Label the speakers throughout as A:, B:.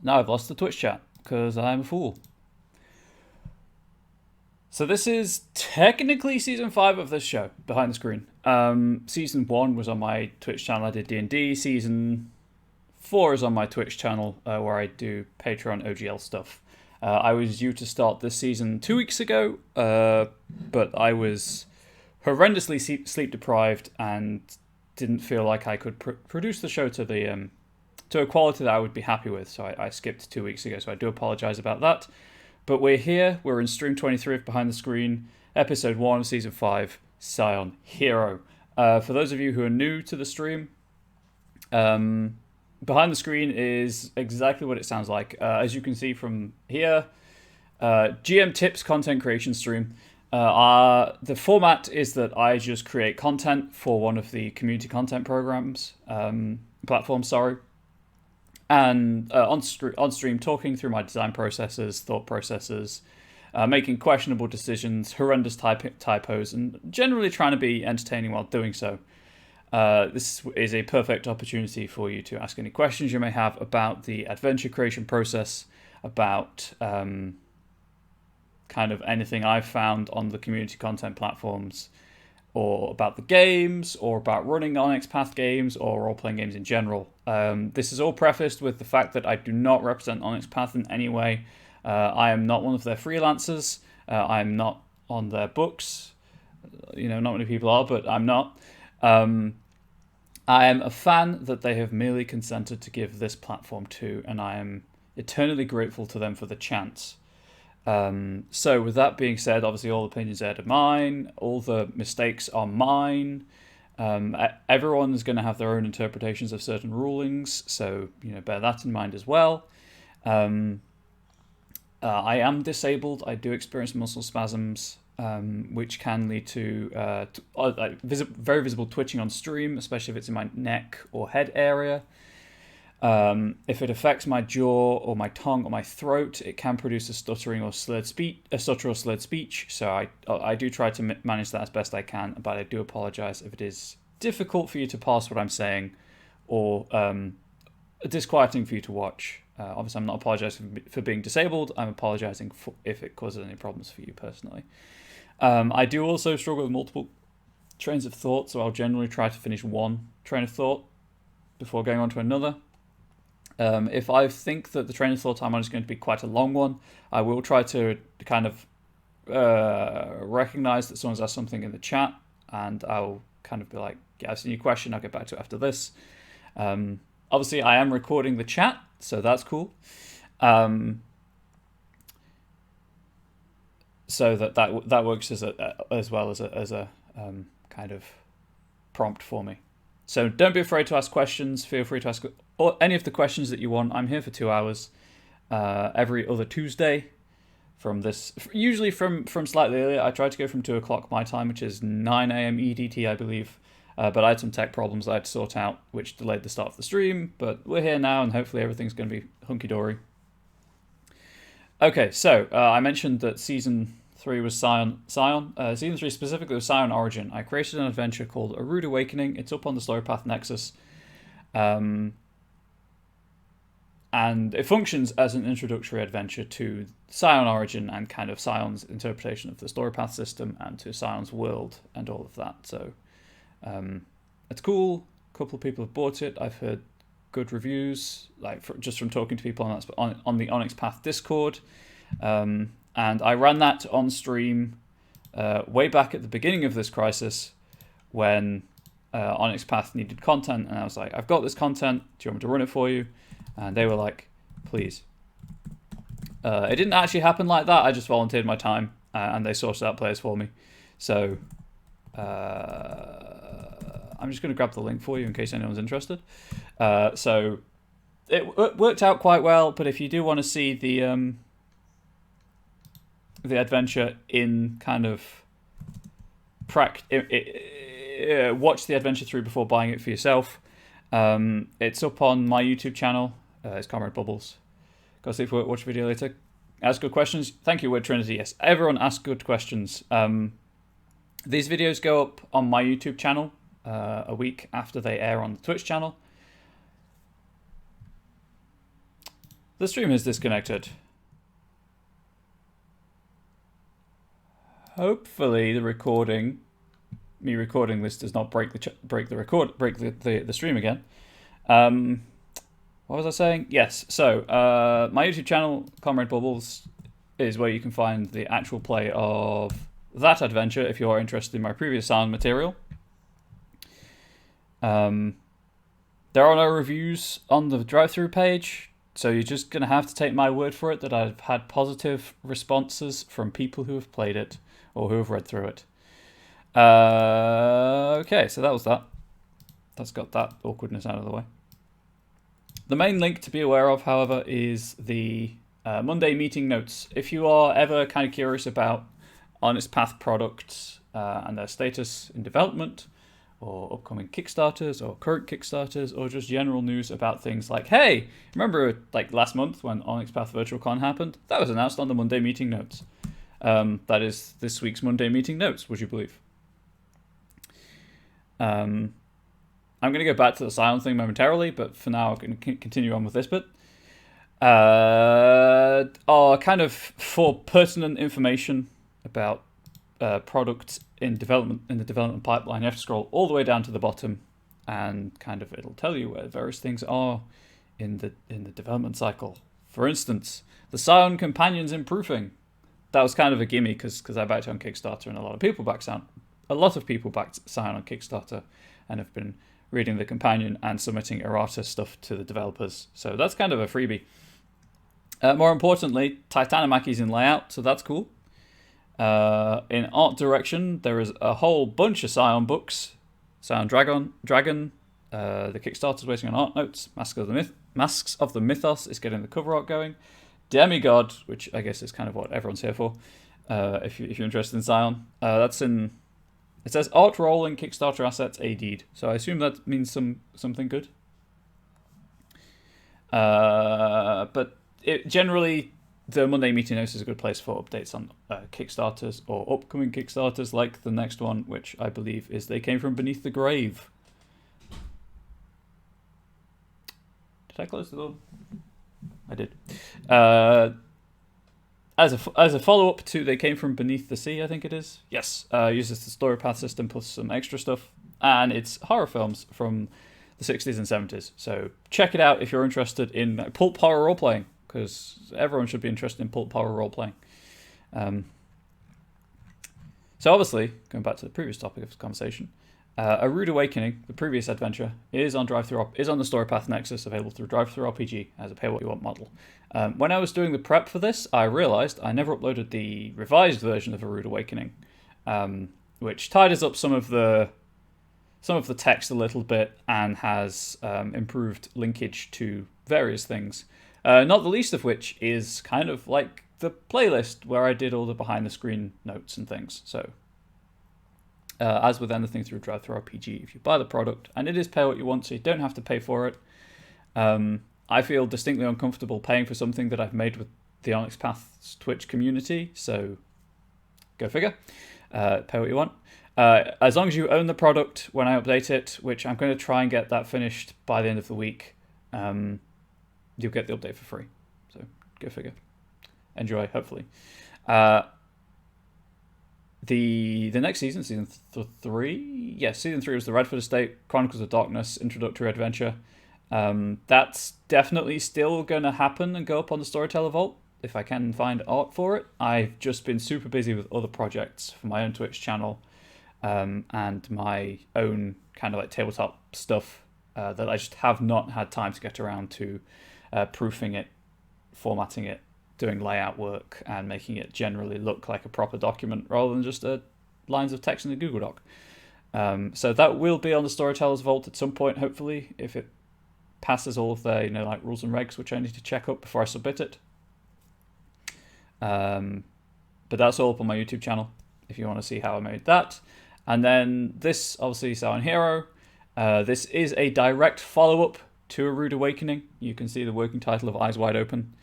A: Now I've lost the Twitch chat because I'm a fool. So this is technically season 5 of this show, Behind the Screen. Season 1 was on my Twitch channel. I did D&D. Season 4 is on my Twitch channel where I do Patreon OGL stuff. I was due to start this season 2 weeks ago, but I was horrendously sleep deprived and didn't feel like I could produce the show to the to a quality that I would be happy with. So I skipped 2 weeks ago. So I do apologize about that. But we're here. We're in stream 23 of Behind the Screen, episode 1 of season 5, Scion Hero. For those of you who are new to the stream, Behind the Screen is exactly what it sounds like. As you can see from here, GM Tips content creation stream. The format is that I just create content for one of the community content platforms, and on stream talking through my design processes, thought processes, making questionable decisions, horrendous typos, and generally trying to be entertaining while doing so. This is a perfect opportunity for you to ask any questions you may have about the adventure creation process, about kind of anything I've found on the community content platforms, or about the games, or about running Onyx Path games, or role-playing games in general. This is all prefaced with the fact that I do not represent Onyx Path in any way. I am not one of their freelancers. I am not on their books. Not many people are, but I'm not. I am a fan that they have merely consented to give this platform to, and I am eternally grateful to them for the chance. So with that being said, obviously all opinions are mine, all the mistakes are mine. Everyone's going to have their own interpretations of certain rulings, so bear that in mind as well. I am disabled. I do experience muscle spasms, which can lead to very visible twitching on stream, especially if it's in my neck or head area. If it affects my jaw or my tongue or my throat, it can produce a stutter or slurred speech. So I do try to manage that as best I can, but I do apologize if it is difficult for you to parse what I'm saying or disquieting for you to watch. Obviously, I'm not apologizing for being disabled. I'm apologizing if it causes any problems for you personally. I do also struggle with multiple trains of thought, so I'll generally try to finish one train of thought before going on to another. If I think that the train of thought I'm on is going to be quite a long one, I will try to kind of recognize that someone's asked something in the chat, and I'll kind of be like, yeah, I've seen your question, I'll get back to it after this. Obviously, I am recording the chat, so that's cool. So that works as well as a kind of prompt for me. So don't be afraid to ask questions. Feel free to ask any of the questions that you want. I'm here for 2 hours every other Tuesday. Usually from slightly earlier. I tried to go from 2 o'clock my time, which is 9 a.m. EDT, I believe. But I had some tech problems I had to sort out, which delayed the start of the stream. But we're here now, and hopefully everything's going to be hunky-dory. Okay, so I mentioned that Season 3 was Scion. Season 3 specifically was Scion Origin. I created an adventure called A Rude Awakening. It's up on the Storypath Nexus. And it functions as an introductory adventure to Scion Origin and kind of Scion's interpretation of the Storypath system and to Scion's world and all of that. So it's cool. A couple of people have bought it. I've heard good reviews, just from talking to people on the Onyx Path Discord. And I ran that on stream way back at the beginning of this crisis when Onyx Path needed content. And I was like, I've got this content. Do you want me to run it for you? And they were like, please. It didn't actually happen like that. I just volunteered my time and they sourced out players for me. So I'm just going to grab the link for you in case anyone's interested. So it worked out quite well. But if you do want to see the adventure in kind of watch the adventure through before buying it for yourself. It's up on my YouTube channel. It's Comrade Bubbles. Go see if we watch a video later. Ask good questions. Thank you, Word Trinity. Yes, everyone ask good questions. These videos go up on my YouTube channel a week after they air on the Twitch channel. The stream is disconnected. Hopefully the recording, me recording this, does not break the stream again. What was I saying? Yes. So my YouTube channel, Comrade Bubbles, is where you can find the actual play of that adventure if you are interested in my previous sound material. There are no reviews on the drive-through page, so you're just going to have to take my word for it that I've had positive responses from people who have played it or who have read through it. Okay, so that was that. That's got that awkwardness out of the way. The main link to be aware of, however, is the Monday meeting notes. If you are ever kind of curious about Honest Path products and their status in development, or upcoming Kickstarters, or current Kickstarters, or just general news about things like, hey, remember like last month when Onyx Path VirtualCon happened? That was announced on the Monday meeting notes. That is this week's Monday meeting notes, would you believe? I'm going to go back to the Scion thing momentarily, but for now I'm going to continue on with this bit. Are kind of for pertinent information about products in development, in the development pipeline, you have to scroll all the way down to the bottom, and kind of it'll tell you where various things are in the development cycle. For instance, the Scion Companion's improving. That was kind of a gimme because I backed it on Kickstarter, and a lot of people backed Scion on Kickstarter and have been reading the companion and submitting errata stuff to the developers. So that's kind of a freebie. More importantly, Titanomachi's in layout, so that's cool. In art direction, there is a whole bunch of Scion books. Scion Dragon, the Kickstarter's waiting on art notes. Masks of the Mythos is getting the cover art going. Demigod, which I guess is kind of what everyone's here for, if you're interested in Scion. That's in... It says art rolling Kickstarter assets AD'd, so I assume that means something good. But generally, the Monday meeting notes is a good place for updates on Kickstarters or upcoming Kickstarters, like the next one, which I believe is They Came From Beneath the Grave. Did I close the door? I did. As a follow-up to They Came From Beneath the Sea, I think it is. Yes. Uses the story path system plus some extra stuff. And it's horror films from the 60s and 70s. So check it out if you're interested in pulp horror role-playing, because everyone should be interested in pulp horror role-playing. So obviously, going back to the previous topic of the conversation, A Rude Awakening, the previous adventure, is on the Story Path Nexus, available through Drive-Thru-RPG as a pay-what-you-want model. When I was doing the prep for this, I realised I never uploaded the revised version of A Rude Awakening, which tidies up some of the text a little bit and has improved linkage to various things. Not the least of which is kind of like the playlist where I did all the behind-the-screen notes and things. So, as with anything through Drive-Thru-RPG, if you buy the product, and it is pay what you want, so you don't have to pay for it, I feel distinctly uncomfortable paying for something that I've made with the Onyx Path's Twitch community, so go figure. Pay what you want. As long as you own the product when I update it, which I'm going to try and get that finished by the end of the week, you'll get the update for free. So go figure. Enjoy, hopefully. The next season 3? Yes, season 3 was the Redford Estate, Chronicles of Darkness, Introductory Adventure. That's definitely still going to happen and go up on the Storyteller Vault if I can find art for it. I've just been super busy with other projects for my own Twitch channel and my own kind of like tabletop stuff that I just have not had time to get around to proofing it, formatting it, doing layout work, and making it generally look like a proper document rather than just lines of text in a Google Doc. So that will be on the Storyteller's Vault at some point, hopefully, if it passes all of their like rules and regs, which I need to check up before I submit it. But that's all up on my YouTube channel if you want to see how I made that. And then this, obviously, Scion Hero. This is a direct follow-up to A Rude Awakening. You can see the working title of Eyes Wide Open.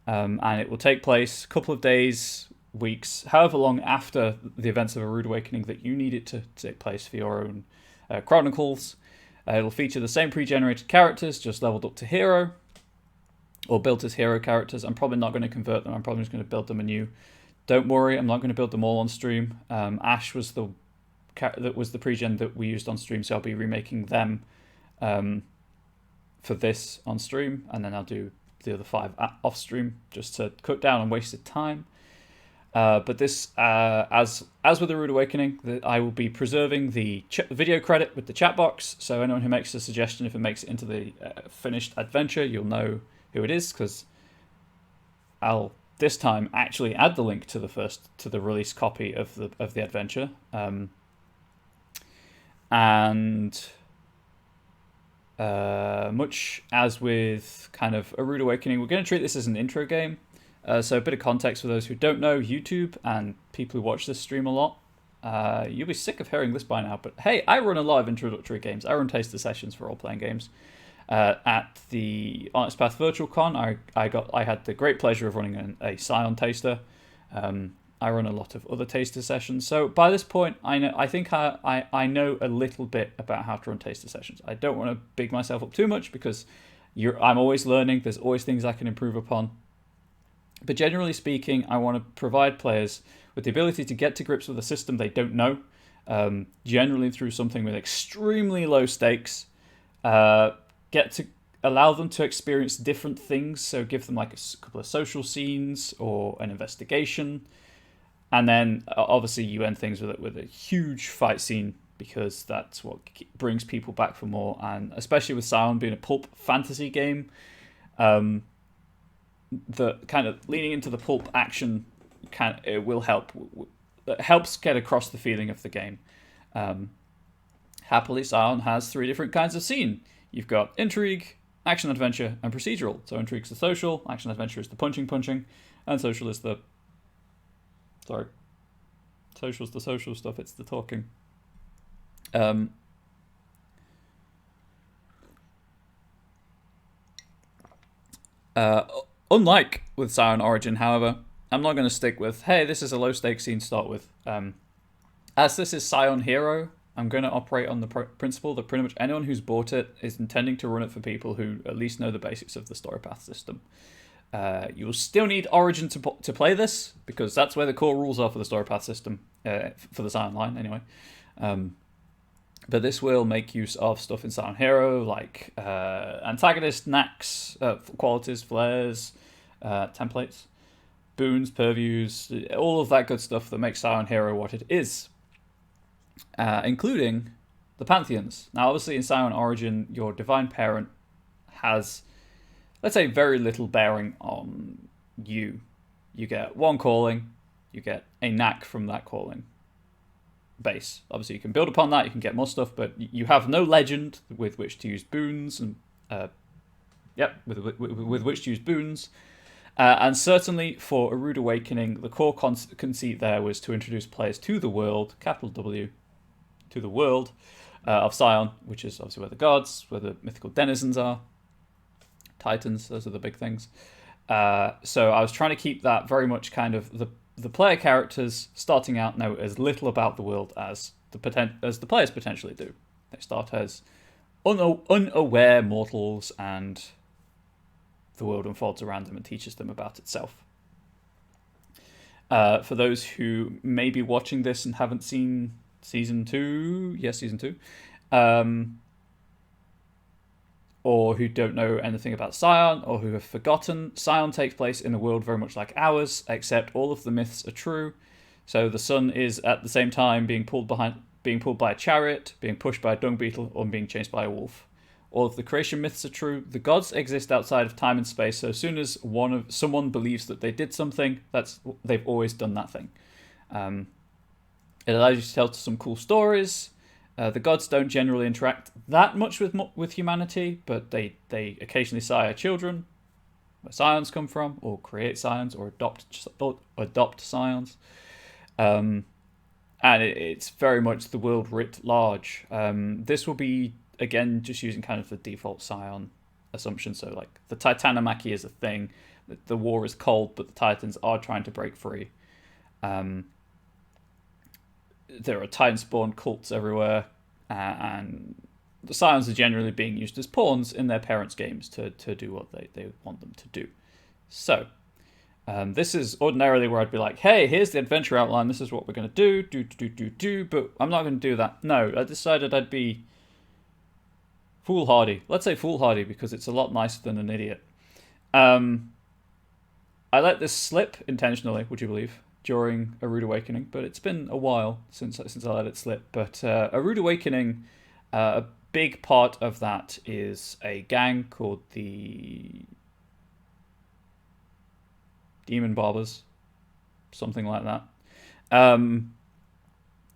A: And it will take place a couple of days, weeks, however long after the events of A Rude Awakening that you need it to take place for your own chronicles. It'll feature the same pre-generated characters, just leveled up to hero. or built as hero characters. I'm probably not going to convert them. I'm probably just going to build them anew. Don't worry, I'm not going to build them all on stream. Ash was the pre-gen that we used on stream, so I'll be remaking them for this on stream, and then I'll do the other 5 off stream just to cut down on wasted time. But this, as with the Rude Awakening, I will be preserving the video credit with the chat box, so anyone who makes a suggestion, if it makes it into the finished adventure, you'll know who it is, because I'll this time actually add the link to the release copy of the adventure. And much as with kind of a Rude Awakening, we're going to treat this as an intro game. So a bit of context for those who don't know YouTube and people who watch this stream a lot. You'll be sick of hearing this by now, but hey, I run a lot of introductory games. I run taster sessions for role-playing games. At the Onyx Path Virtual Con, I had the great pleasure of running a Scion taster. I run a lot of other taster sessions, so by this point, I think I know a little bit about how to run taster sessions. I don't want to big myself up too much because I'm always learning. There's always things I can improve upon. But generally speaking, I want to provide players with the ability to get to grips with a system they don't know, generally through something with extremely low stakes. Get to allow them to experience different things, so give them like a couple of social scenes or an investigation, and then obviously you end things with a huge fight scene, because that's what brings people back for more. And especially with Scion being a pulp fantasy game, the kind of leaning into the pulp action it will help. It helps get across the feeling of the game. Happily, Scion has 3 different kinds of scene. You've got intrigue, action adventure, and procedural. So intrigue's the social, action adventure is the punching, and social is the... Social's the social stuff, it's the talking. Unlike with Scion Origin, however, I'm not going to stick with, hey, this is a low-stakes scene to start with. As this is Scion Hero, I'm going to operate on the principle that pretty much anyone who's bought it is intending to run it for people who at least know the basics of the story path system. You will still need Origin to play this, because that's where the core rules are for the story path system, for the Scion line anyway. But this will make use of stuff in Scion Hero, like antagonist, knacks, qualities, flares, templates, boons, purviews, all of that good stuff that makes Scion Hero what it is. Including the Pantheons. Now, obviously, in Scion Origin, your Divine Parent has, let's say, very little bearing on you. You get 1 calling, you get a knack from that calling base. Obviously, you can build upon that, you can get more stuff, but you have no legend with which to use boons, and with which to use boons. And certainly for A Rude Awakening, the core conceit there was to introduce players to the world, capital W, to the world of Scion, which is obviously where the gods, where the mythical denizens are. Titans, those are the big things. So I was trying to keep that very much kind of the player characters starting out know as little about the world as the players potentially do. They start as unaware mortals, and the world unfolds around them and teaches them about itself. For those who may be watching this and haven't seen Season 2, or who don't know anything about Scion, or who have forgotten, Scion takes place in a world very much like ours, except all of the myths are true. So the sun is at the same time being pulled by a chariot, being pushed by a dung beetle, or being chased by a wolf. All of the creation myths are true. The gods exist outside of time and space, so as soon as someone believes that they did something, they've always done that thing. It allows you to tell some cool stories. The gods don't generally interact that much with humanity, but they occasionally sire children, where scions come from, or create scions, or adopt scions. And it's very much the world writ large. This will be, again, just using kind of the default Scion assumption. So, like, the Titanomachy is a thing. The war is cold, but the Titans are trying to break free. There are Titan-spawned cults everywhere, and the Scions are generally being used as pawns in their parents' games to do what they want them to do. So, this is ordinarily where I'd be like, hey, here's the adventure outline, this is what we're going to do, but I'm not going to do that. No, I decided I'd be foolhardy. Let's say foolhardy because it's a lot nicer than an idiot. I let this slip intentionally, would you believe, during A Rude Awakening, but it's been a while since I let it slip. But A Rude Awakening, a big part of that is a gang called the Demon Barbers, something like that,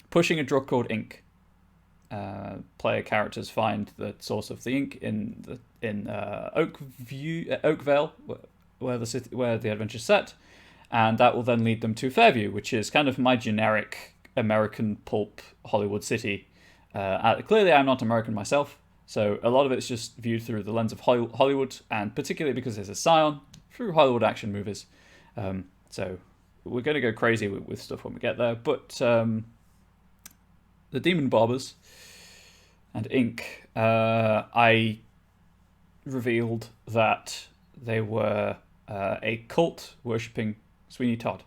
A: pushing a drug called ink. Player characters find the source of the ink in Oakvale, where the adventure's set, and that will then lead them to Fairview, which is kind of my generic American pulp Hollywood city. Clearly, I'm not American myself, so a lot of it's just viewed through the lens of Hollywood, and particularly because there's a Scion, through Hollywood action movies. So we're going to go crazy with stuff when we get there, but the Demon Barbers and Ink, I revealed that they were a cult worshipping Sweeney Todd.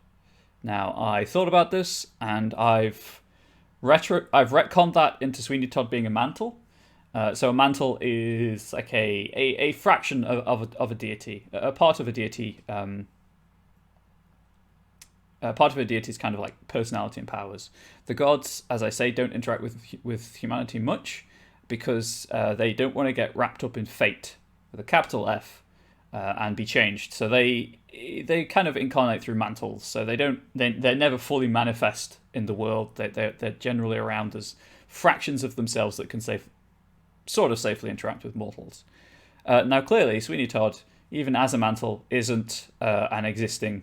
A: Now, I thought about this, and I've retconned that into Sweeney Todd being a mantle. So a mantle is like a fraction of a deity, a part of a deity. Part of a deity's kind of like personality and powers. The gods, as I say, don't interact with humanity much because they don't want to get wrapped up in fate with a capital F and be changed. So they kind of incarnate through mantles. So they're never fully manifest in the world. They're generally around as fractions of themselves that can sort of safely interact with mortals. Now, clearly, Sweeney Todd, even as a mantle, isn't an existing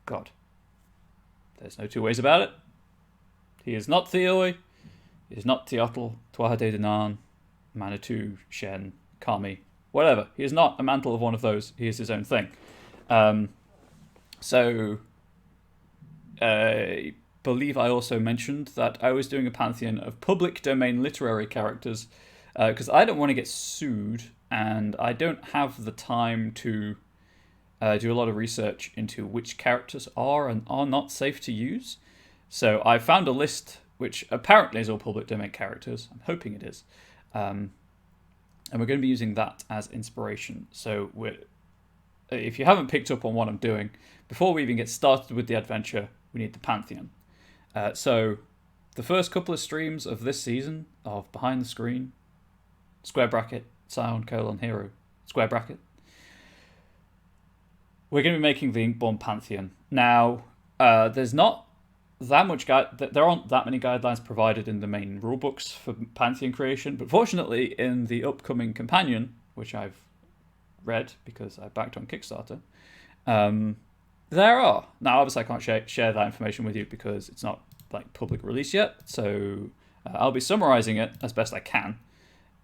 A: god. There's no two ways about it. He is not Theoi. He is not Teotl, Tuatha Danann, Manitou, Shen, Kami, whatever. He is not a mantle of one of those. He is his own thing. So, I believe I also mentioned that I was doing a pantheon of public domain literary characters because I don't want to get sued and I don't have the time to do a lot of research into which characters are and are not safe to use. So I found a list which apparently is all public domain characters. I'm hoping it is. And we're going to be using that as inspiration. So if you haven't picked up on what I'm doing, before we even get started with the adventure, we need the Pantheon. So the first couple of streams of this season of Behind the Screen, square bracket, Scion, hero, square bracket, we're going to be making the Inkborn Pantheon. Now, there's not that much there aren't that many guidelines provided in the main rulebooks for Pantheon creation, but fortunately in the upcoming companion, which I've read because I backed on Kickstarter, there are. Now, obviously I can't share that information with you because it's not like public release yet, so I'll be summarizing it as best I can,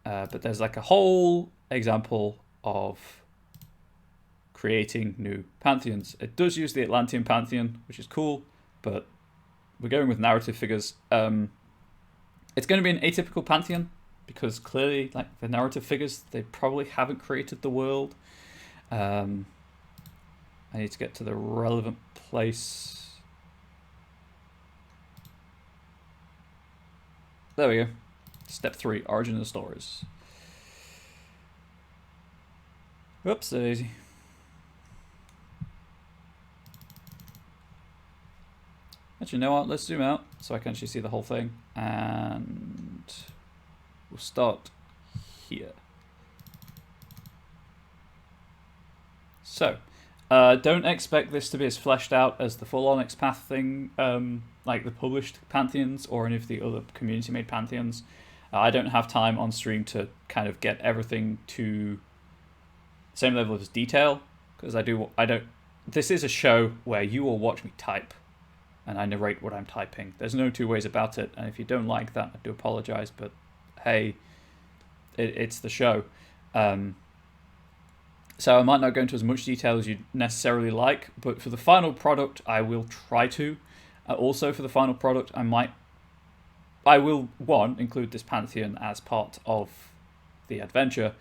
A: but there's like a whole example of creating new pantheons. It does use the Atlantean pantheon, which is cool, but we're going with narrative figures. It's going to be an atypical pantheon because clearly, like the narrative figures, they probably haven't created the world. I need to get to the relevant place. There we go. Step 3, origin of the stories. Whoops, daisy. Actually, you know what? Let's zoom out so I can actually see the whole thing. And we'll start here. So, don't expect this to be as fleshed out as the full Onyx Path thing, like the published Pantheons or any of the other community-made Pantheons. I don't have time on stream to kind of get everything to the same level of detail, because this is a show where you will watch me type and I narrate what I'm typing. There's no two ways about it, and if you don't like that, I do apologize, but hey, it's the show. So I might not go into as much detail as you'd necessarily like, but for the final product, I will try to. Also, for the final product, I might I will, one, include this Pantheon as part of the adventure,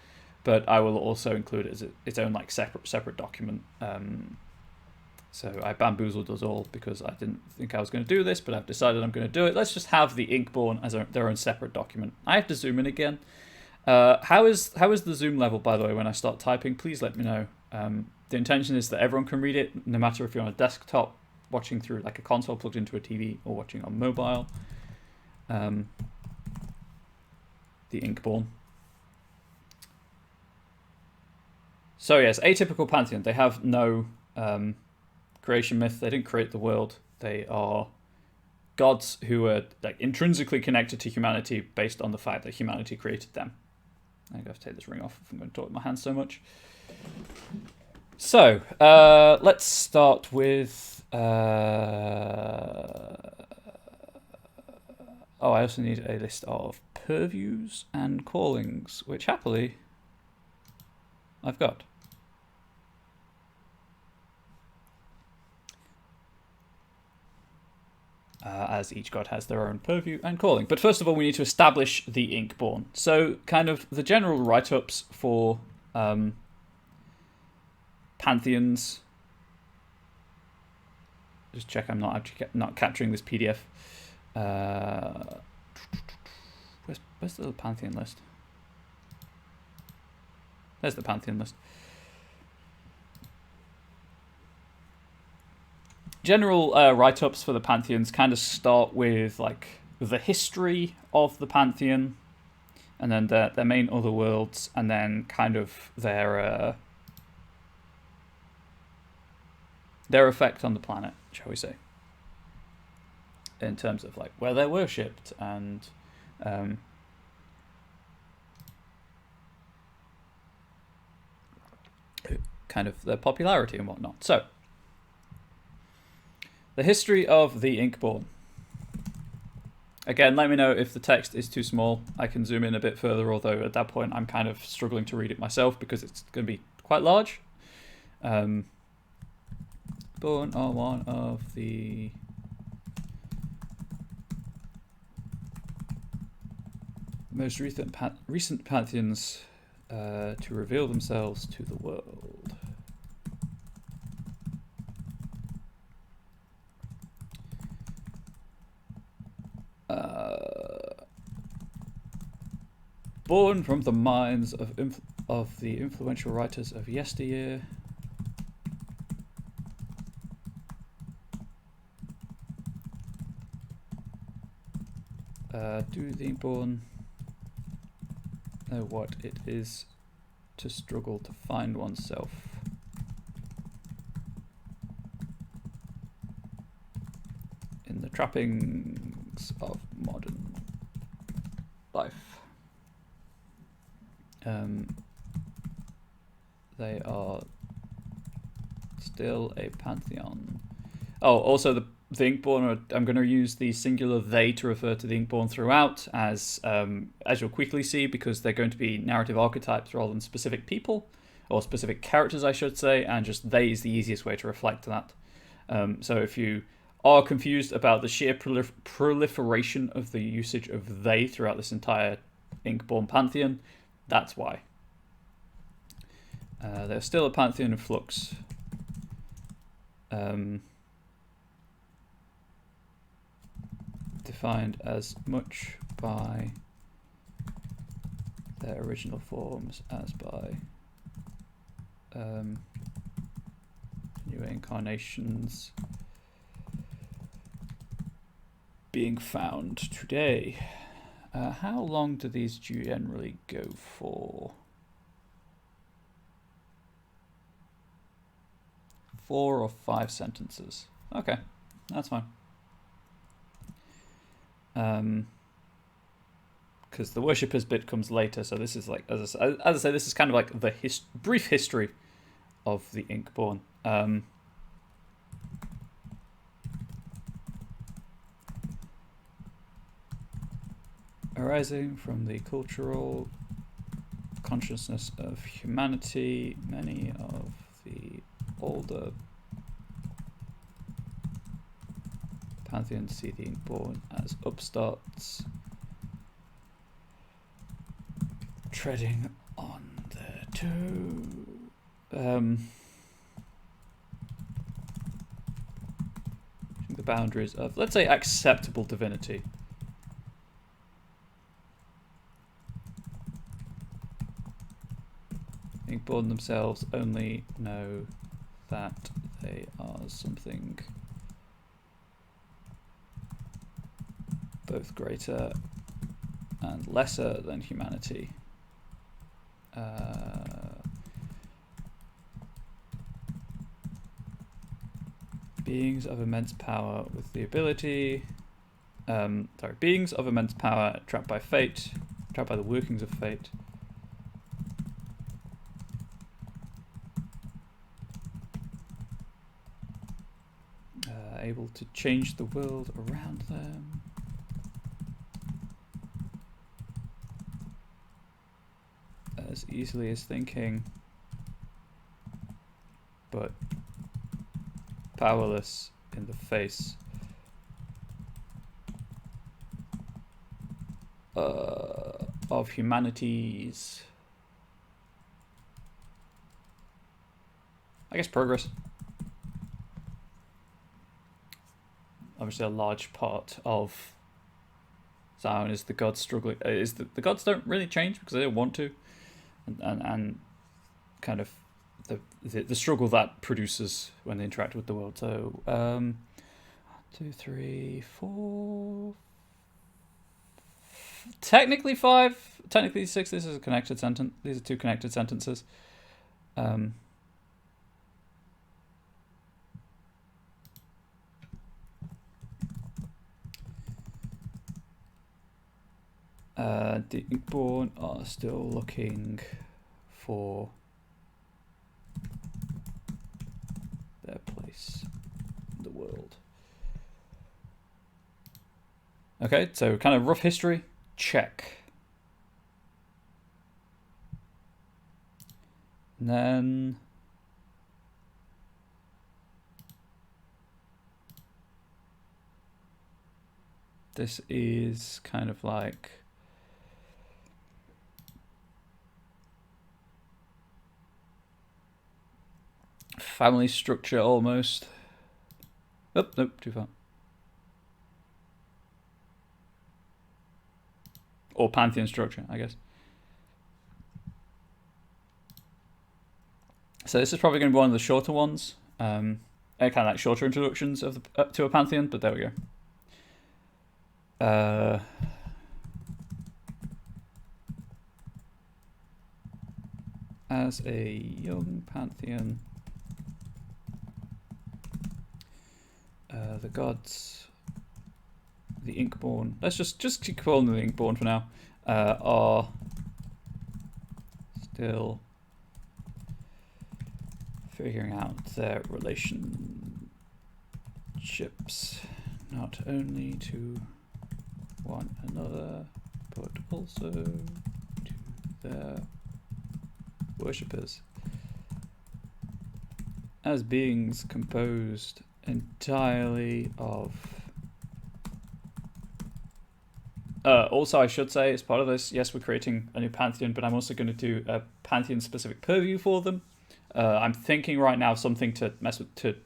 A: but I will also include it as its own like separate document. So I bamboozled us all because I didn't think I was going to do this, but I've decided I'm going to do it. Let's just have the Inkborn as their own separate document. I have to zoom in again. How is the zoom level, by the way, when I start typing? Please let me know. The intention is that everyone can read it, no matter if you're on a desktop, watching through like a console plugged into a TV, or watching on mobile. The Inkborn. So yes, atypical Pantheon. They have no creation myth. They didn't create the world. They are gods who are like intrinsically connected to humanity based on the fact that humanity created them. I'm going to have to take this ring off if I'm going to talk with my hands so much. So let's start with. Oh, I also need a list of purviews and callings, which happily I've got. As each god has their own purview and calling. But first of all, we need to establish the Inkborn. So kind of the general write-ups for Pantheons. Just check I'm not actually not capturing this PDF. Where's the Pantheon list? There's the Pantheon list. General write-ups for the Pantheons kind of start with like the history of the Pantheon, and then their main other worlds, and then kind of their effect on the planet, shall we say, in terms of like where they're worshipped and kind of their popularity and whatnot. So. The history of the Inkborn. Again, let me know if the text is too small. I can zoom in a bit further, although at that point I'm kind of struggling to read it myself because it's going to be quite large. Born are one of the most recent pantheons to reveal themselves to the world. Born from the minds of the influential writers of yesteryear, do the Inkborn know what it is to struggle to find oneself? In the trappings of modern life. They are still a pantheon. Oh, also the Inkborn. I'm going to use the singular they to refer to the Inkborn throughout, as you'll quickly see, because they're going to be narrative archetypes rather than specific people or specific characters, I should say, and just they is the easiest way to reflect that. So if you are confused about the sheer proliferation of the usage of they throughout this entire Inkborn pantheon, that's why. They're still a pantheon in flux. Defined as much by their original forms as by new incarnations being found today. How long do these generally go for? 4 or 5 sentences. Okay, that's fine. Because the worshippers bit comes later, so this is like, as I say, this is kind of like the brief history of the Inkborn. Arising from the cultural consciousness of humanity, many of the older pantheons see the Inkborn as upstarts treading on their toe. The boundaries of, let's say, acceptable divinity. Inkborn themselves only know that they are something both greater and lesser than humanity. Beings of immense power with the ability... beings of immense power trapped by fate, trapped by the workings of fate. Able to change the world around them. As easily as thinking, but powerless in the face of humanity's, I guess, progress. Obviously, a large part of Zion is the gods struggling. Is the gods don't really change because they don't want to, and kind of the struggle that produces when they interact with the world. So, 2, 3, 4, technically 5, technically 6. This is a connected sentence. These are two connected sentences. The Inkborn are still looking for their place in the world. Okay, so kind of rough history, check. And then this is kind of like family structure almost. Oh, nope, too far. Or Pantheon structure, I guess. So this is probably going to be one of the shorter ones. Kind of like shorter introductions of the, to a Pantheon, but there we go. As a young Pantheon, the gods, the Inkborn, let's just keep calling them the Inkborn for now, are still figuring out their relationships, not only to one another, but also to their worshippers, as beings composed entirely of... also, I should say, as part of this, yes, we're creating a new Pantheon, but I'm also going to do a Pantheon-specific purview for them. I'm thinking right now of something to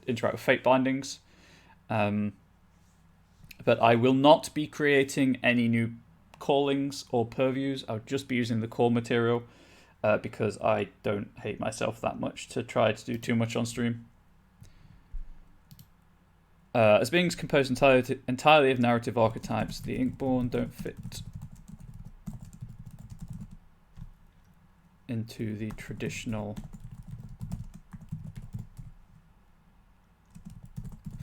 A: interact with fate bindings. But I will not be creating any new callings or purviews. I'll just be using the core material because I don't hate myself that much to try to do too much on stream. As beings composed entirely of narrative archetypes, the Inkborn don't fit into the traditional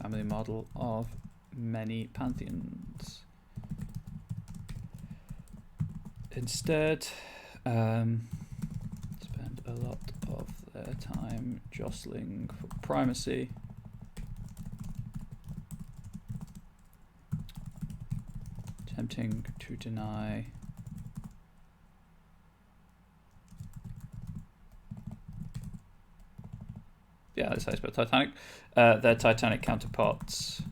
A: family model of many pantheons. Instead, spend a lot of their time jostling for primacy, attempting to deny that's how I spell Titanic. Their Titanic counterparts.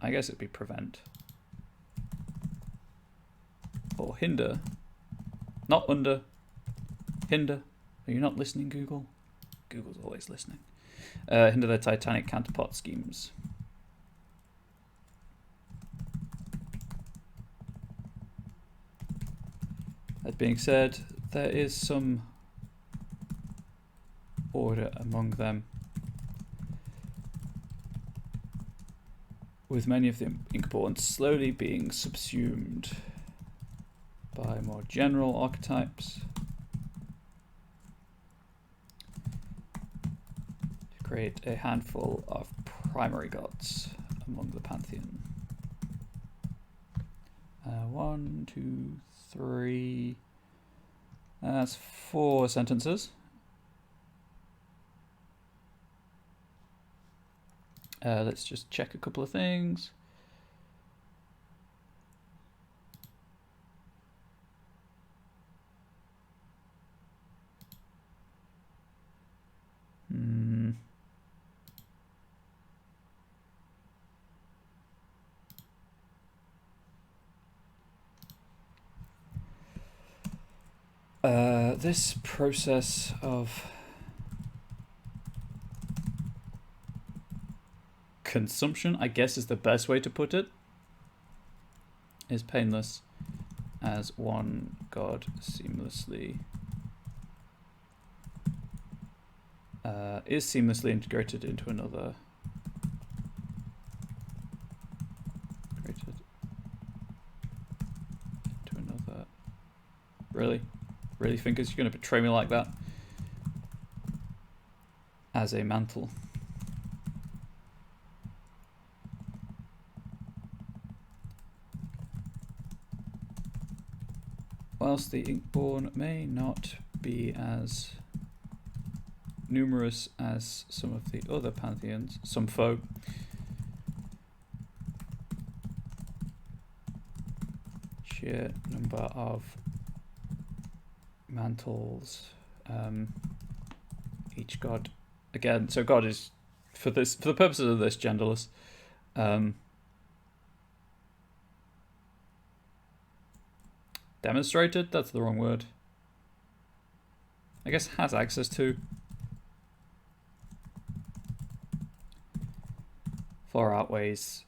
A: I guess it'd be prevent or hinder Not under. Hinder. Are you not listening, Google? Google's always listening. Hinder their titanic counterpart schemes. That being said, there is some order among them, with many of the Inkborn slowly being subsumed by more general archetypes to create a handful of primary gods among the Pantheon. 1, 2, 3. That's 4 sentences. Let's just check a couple of things. This process of consumption, I guess is the best way to put it, is painless as one god seamlessly is seamlessly integrated into another. Really? Really think you're going to betray me like that? As a mantle. Whilst the Inkborn may not be as numerous as some of the other pantheons, some folk, sheer number of mantles, each god, again, so god is, for the purposes of this, genderless. Demonstrated, that's the wrong word. I guess has access to. Far outweighs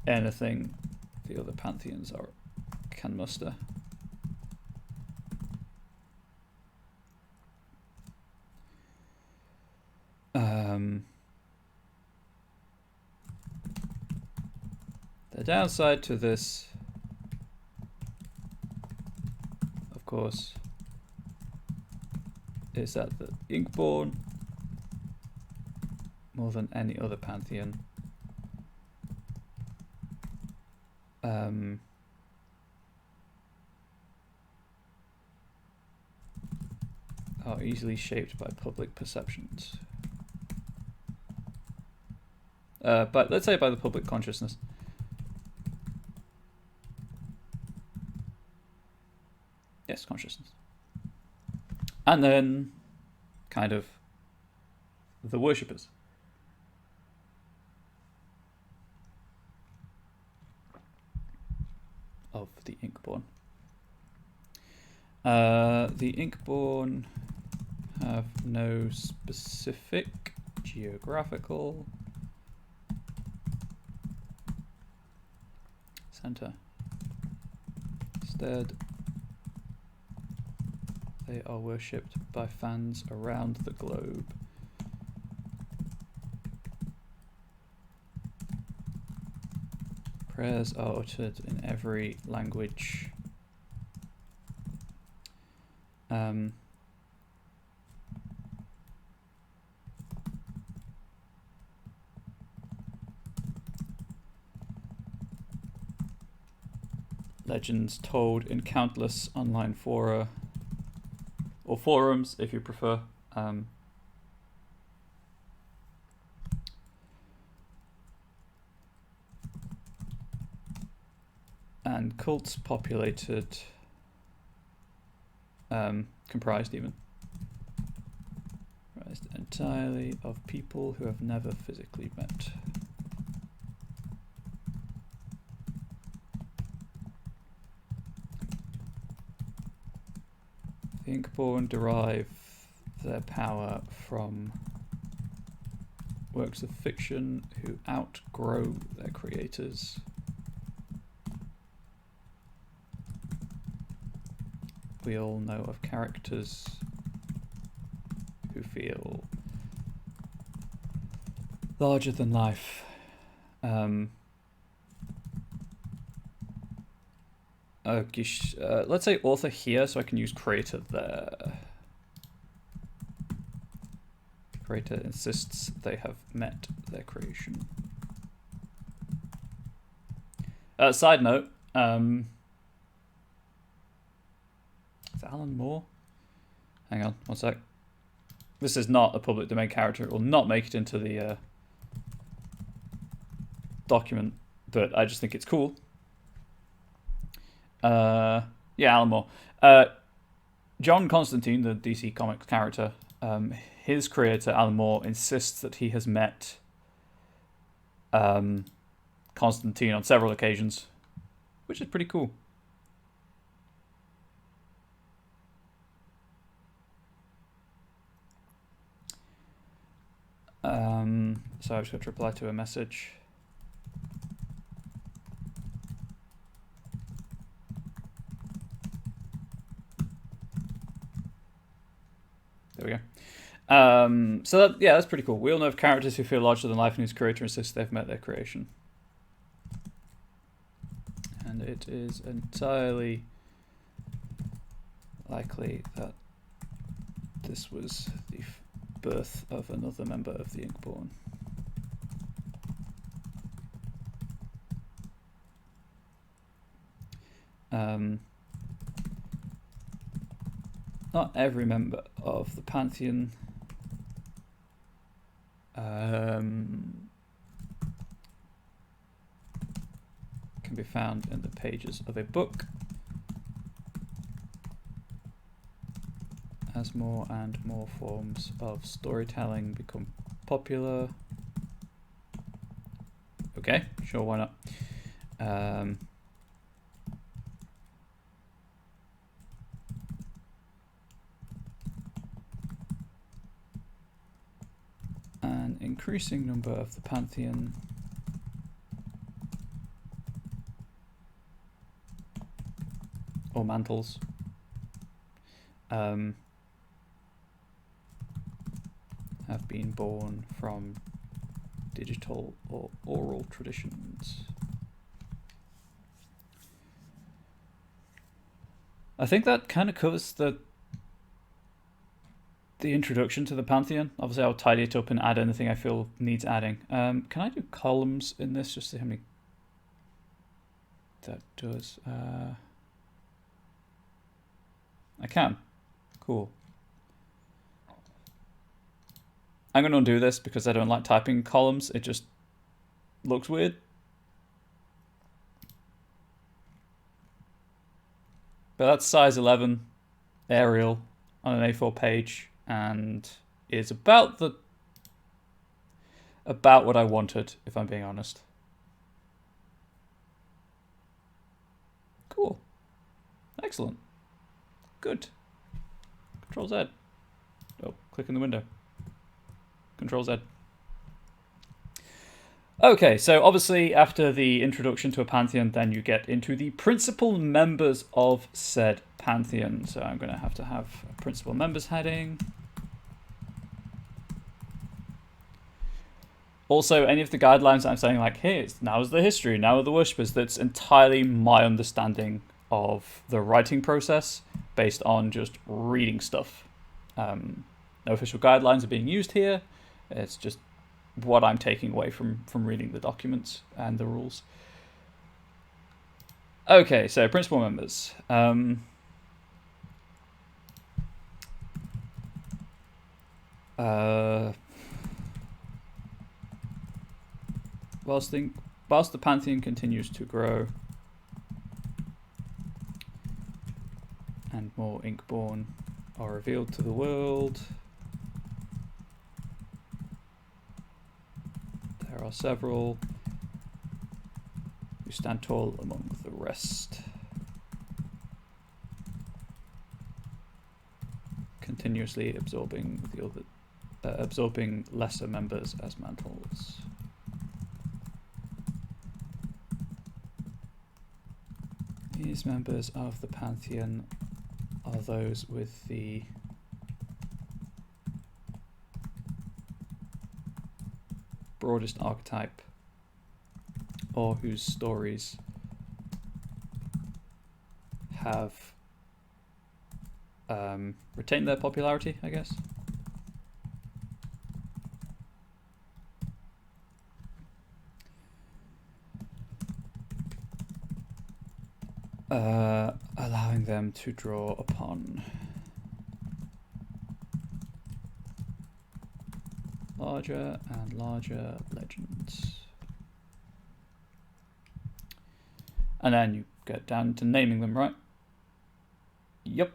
A: anything the other pantheons can muster. The downside to this, of course, is that the Inkborn, more than any other pantheon, are easily shaped by public perceptions. But let's say by the public consciousness. Yes, consciousness. And then kind of the worshippers. Of the Inkborn. The Inkborn have no specific geographical center. Instead, they are worshipped by fans around the globe. Prayers are uttered in every language. Legends told in countless online fora, or forums if you prefer. And cults populated, comprised entirely of people who have never physically met. Inkborn derive their power from works of fiction who outgrow their creators. We all know of characters who feel larger than life. Let's say author here, so I can use creator there. Creator insists they have met their creation. Side note, is it Alan Moore? Hang on, one sec. This is not a public domain character. It will not make it into the document, but I just think it's cool. Yeah, Alan Moore. John Constantine, the DC Comics character, his creator, Alan Moore, insists that he has met Constantine on several occasions, which is pretty cool. So I've just got to reply to a message. There we go. So that, yeah, that's pretty cool. We all know of characters who feel larger than life and whose creator insists they've met their creation. And it is entirely likely that this was the birth of another member of the Inkborn. Not every member of the Pantheon can be found in the pages of a book. As more and more forms of storytelling become popular. Okay, sure, why not? An increasing number of the Pantheon or mantles have been born from digital or oral traditions. I think that kind of covers the introduction to the Pantheon. Obviously, I'll tidy it up and add anything I feel needs adding. Can I do columns in this just to see how many that does? I can. Cool. I'm going to undo this because I don't like typing columns. It just looks weird. But that's size 11 Arial on an A4 page and is about what I wanted, if I'm being honest. Cool. Excellent. Good. Control Z. Oh, click in the window. Control Z. Okay, so obviously after the introduction to a Pantheon, then you get into the principal members of said Pantheon. So I'm going to have a principal members heading. Also, any of the guidelines I'm saying, like, hey, now is the history, now are the worshippers, that's entirely my understanding of the writing process based on just reading stuff. No official guidelines are being used here. It's just what I'm taking away from reading the documents and the rules. Okay, so principal members. Whilst the Pantheon continues to grow and more Inkborn are revealed to the world, there are several who stand tall among the rest. continuously absorbing the other, absorbing lesser members as mantles. These members of the Pantheon are those with the broadest archetype, or whose stories have retained their popularity, I guess. Allowing them to draw upon larger and larger legends. And then you get down to naming them, right? Yep.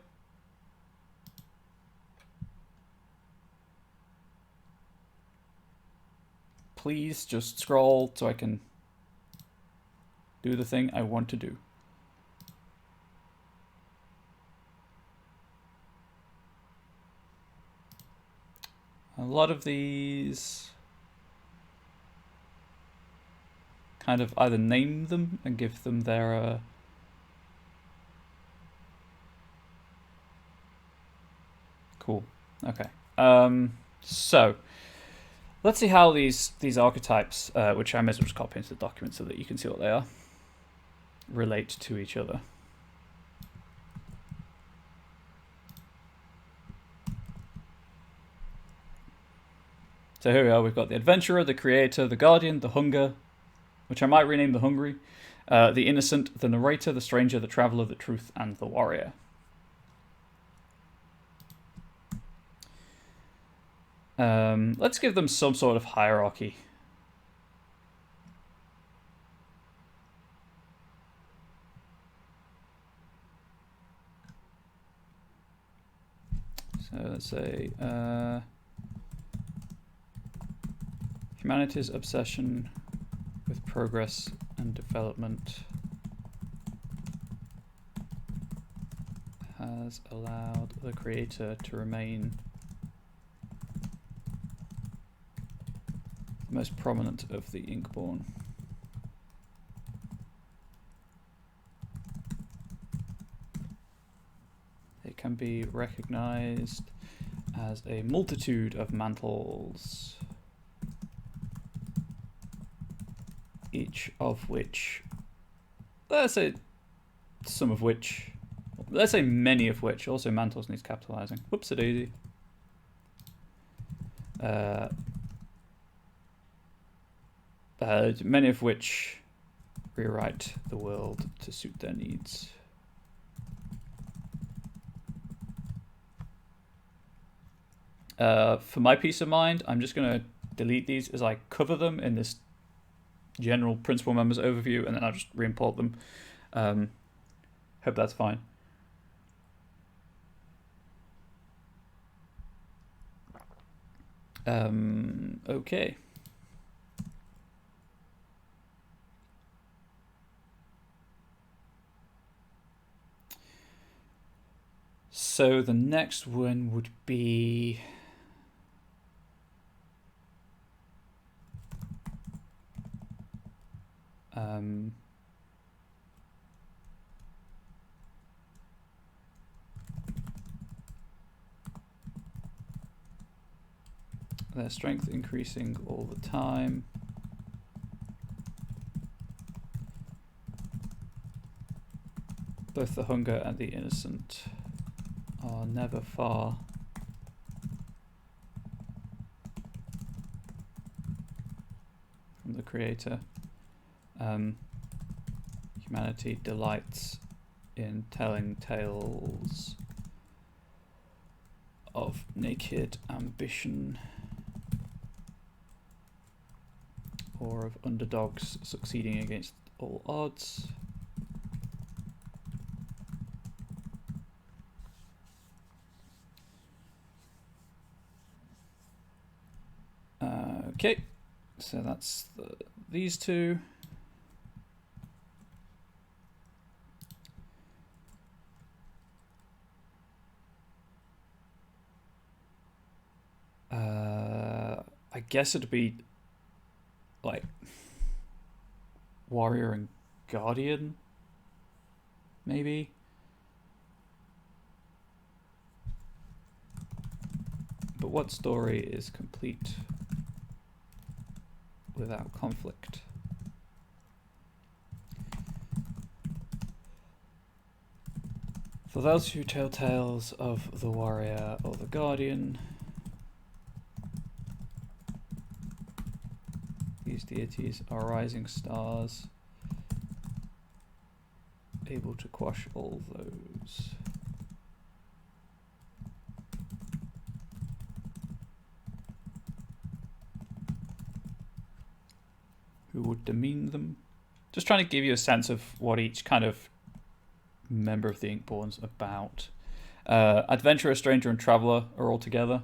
A: Please just scroll so I can do the thing I want to do. A lot of these kind of either name them and give them their cool. Okay. So let's see how these archetypes, which I may as well just copy into the document so that you can see what they are, relate to each other. So here we are, we've got the Adventurer, the Creator, the Guardian, the Hunger, which I might rename the Hungry, the Innocent, the Narrator, the Stranger, the Traveller, the Truth, and the Warrior. Let's give them some sort of hierarchy. So let's say humanity's obsession with progress and development has allowed the Creator to remain the most prominent of the Inkborn. It can be recognized as a multitude of mantles, each of which, let's say some of which, let's say many of which, also mantles needs capitalizing. Whoops-a-daisy. Many of which rewrite the world to suit their needs. For my peace of mind, I'm just going to delete these as I cover them in this general principal members overview, and then I'll just re-import them. Hope that's fine. Okay. So the next one would be their strength increasing all the time. Both the Hunger and the Innocent are never far from the Creator. Humanity delights in telling tales of naked ambition or of underdogs succeeding against all odds. Okay, so that's these two. I guess it'd be like warrior and guardian, maybe. But what story is complete without conflict? For those who tell tales of the warrior or the guardian, these deities are rising stars, able to quash all those. Who would demean them? Just trying to give you a sense of what each kind of member of the Inkborn's about. Adventurer, stranger, and traveller are all together.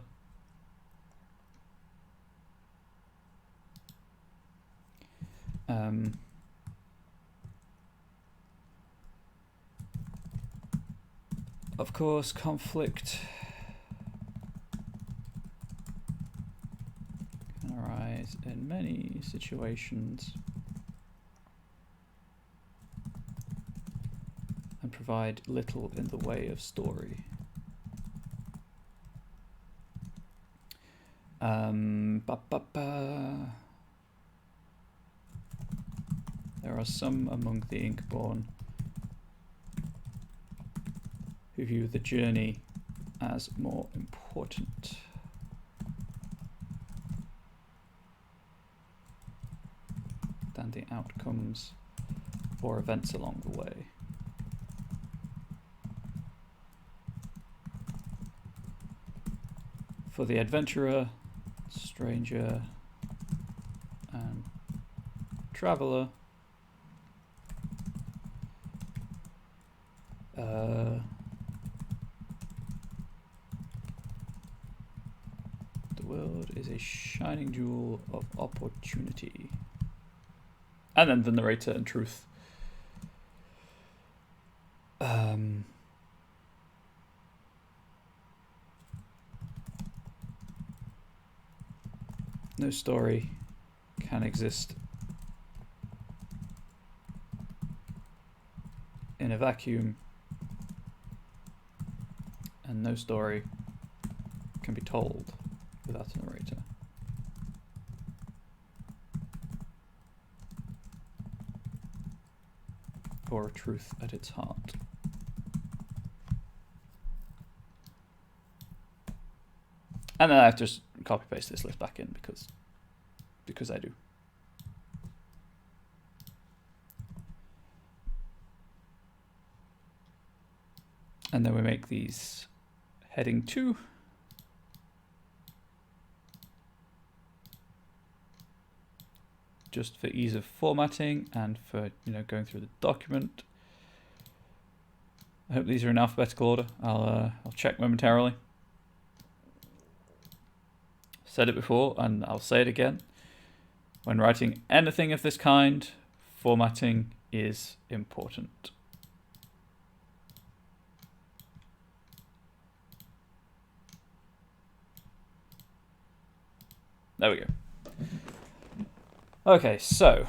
A: Of course, conflict can arise in many situations and provide little in the way of story. There are some among the Inkborn who view the journey as more important. Than the outcomes or events along the way. For the adventurer, stranger, and traveller, the world is a shining jewel of opportunity. And then the narrator and truth. No story can exist in a vacuum, and no story can be told without a narrator. Or a truth at its heart. And then I have to just copy paste this list back in because I do. And then we make these heading 2. Just for ease of formatting and for, going through the document. I hope these are in alphabetical order. I'll check momentarily. Said it before and I'll say it again. When writing anything of this kind, formatting is important. There we go. Okay, so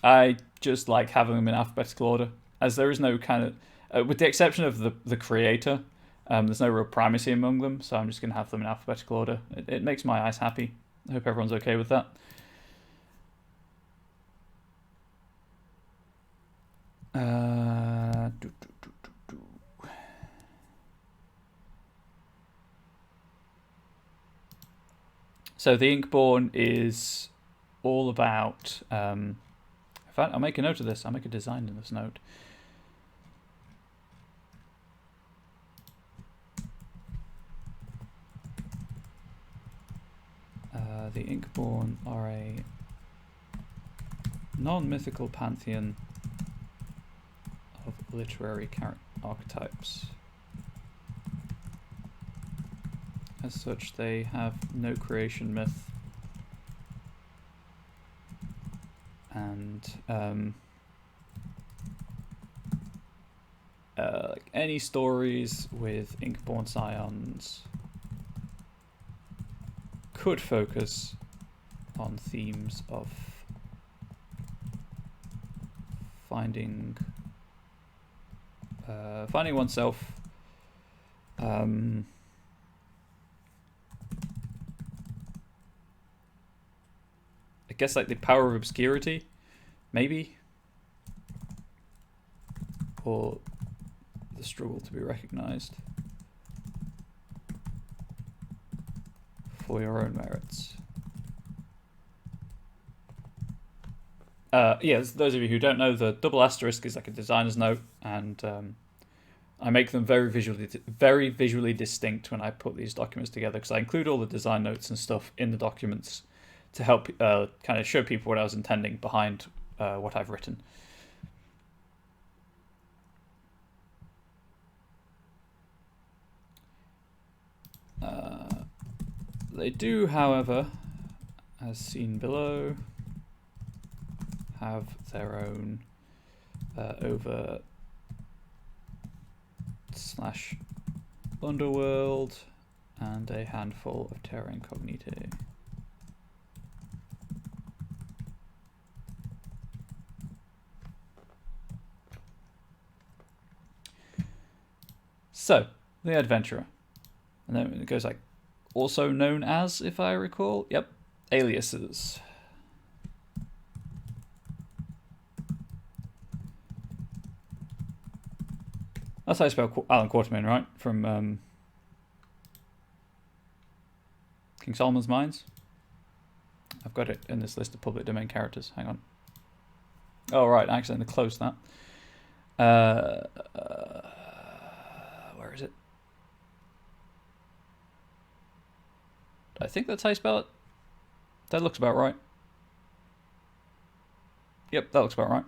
A: I just like having them in alphabetical order, as there is no kind of, with the exception of the creator, there's no real primacy among them, so I'm just going to have them in alphabetical order. It makes my eyes happy. I hope everyone's okay with that. So the Inkborn is all about, in fact, I'll make a note of this. I'll make a design in this note. The Inkborn are a non-mythical pantheon of literary archetypes. As such, they have no creation myth and like any stories with Inkborn Scions could focus on themes of finding oneself, I guess like the power of obscurity, maybe, or the struggle to be recognized for your own merits. Yes, those of you who don't know, the double asterisk is like a designer's note, and I make them very visually distinct when I put these documents together, because I include all the design notes and stuff in the documents to help kind of show people what I was intending behind what I've written. They do, however, as seen below, have their own over/underworld and a handful of terra incognita. So, the Adventurer. And then it goes like, also known as, if I recall, yep, aliases. That's how you spell Alan Quatermain, right? From King Solomon's Mines. I've got it in this list of public domain characters. Hang on. Oh, right. I accidentally closed that. Where is it? I think that's how you spell it. That looks about right. Yep, that looks about right.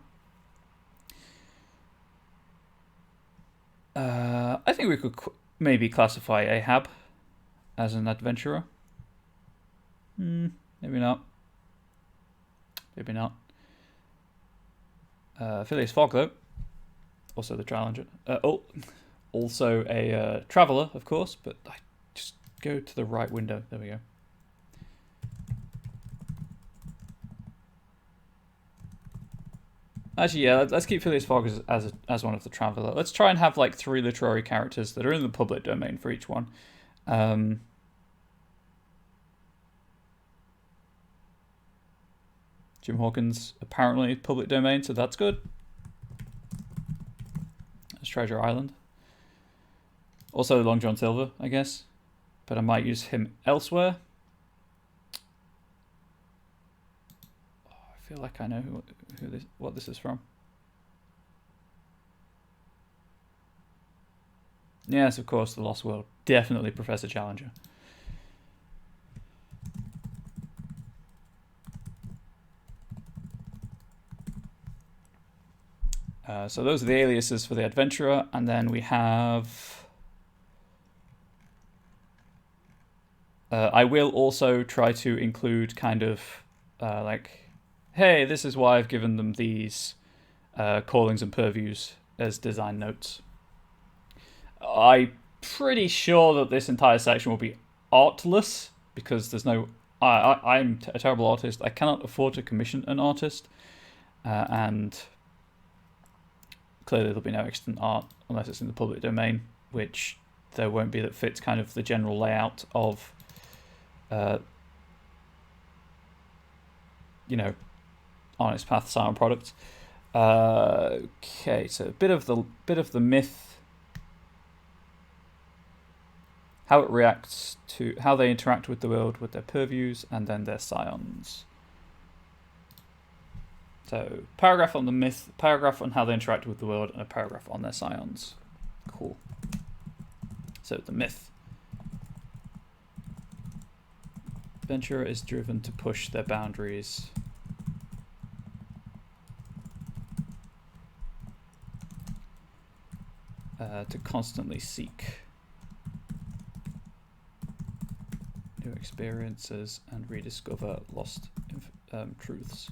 A: I think we could maybe classify Ahab as an adventurer. Maybe not. Maybe not. Phileas Fogg, though. Also the Challenger. Also a traveller, of course, but I just go to the right window. There we go. Actually, yeah, let's keep Phileas Fogg as one of the traveller. Let's try and have like 3 literary characters that are in the public domain for each one. Jim Hawkins, apparently public domain, so that's good. That's Treasure Island. Also Long John Silver, I guess. But I might use him elsewhere. I feel like I know what this is from. Yes, of course, The Lost World. Definitely Professor Challenger. So those are the aliases for the Adventurer, and then we have... I will also try to include kind of like, hey, this is why I've given them these callings and purviews as design notes. I'm pretty sure that this entire section will be artless, because there's no... I'm a terrible artist. I cannot afford to commission an artist, and clearly there'll be no extant art unless it's in the public domain, which there won't be, that fits kind of the general layout of you know, Honest Path Scion products. Okay, so a bit of the myth, how it reacts to, how they interact with the world with their purviews, and then their scions. So paragraph on the myth, paragraph on how they interact with the world, and a paragraph on their scions. Cool. So the myth. Adventurer is driven to push their boundaries. To constantly seek new experiences and rediscover lost truths.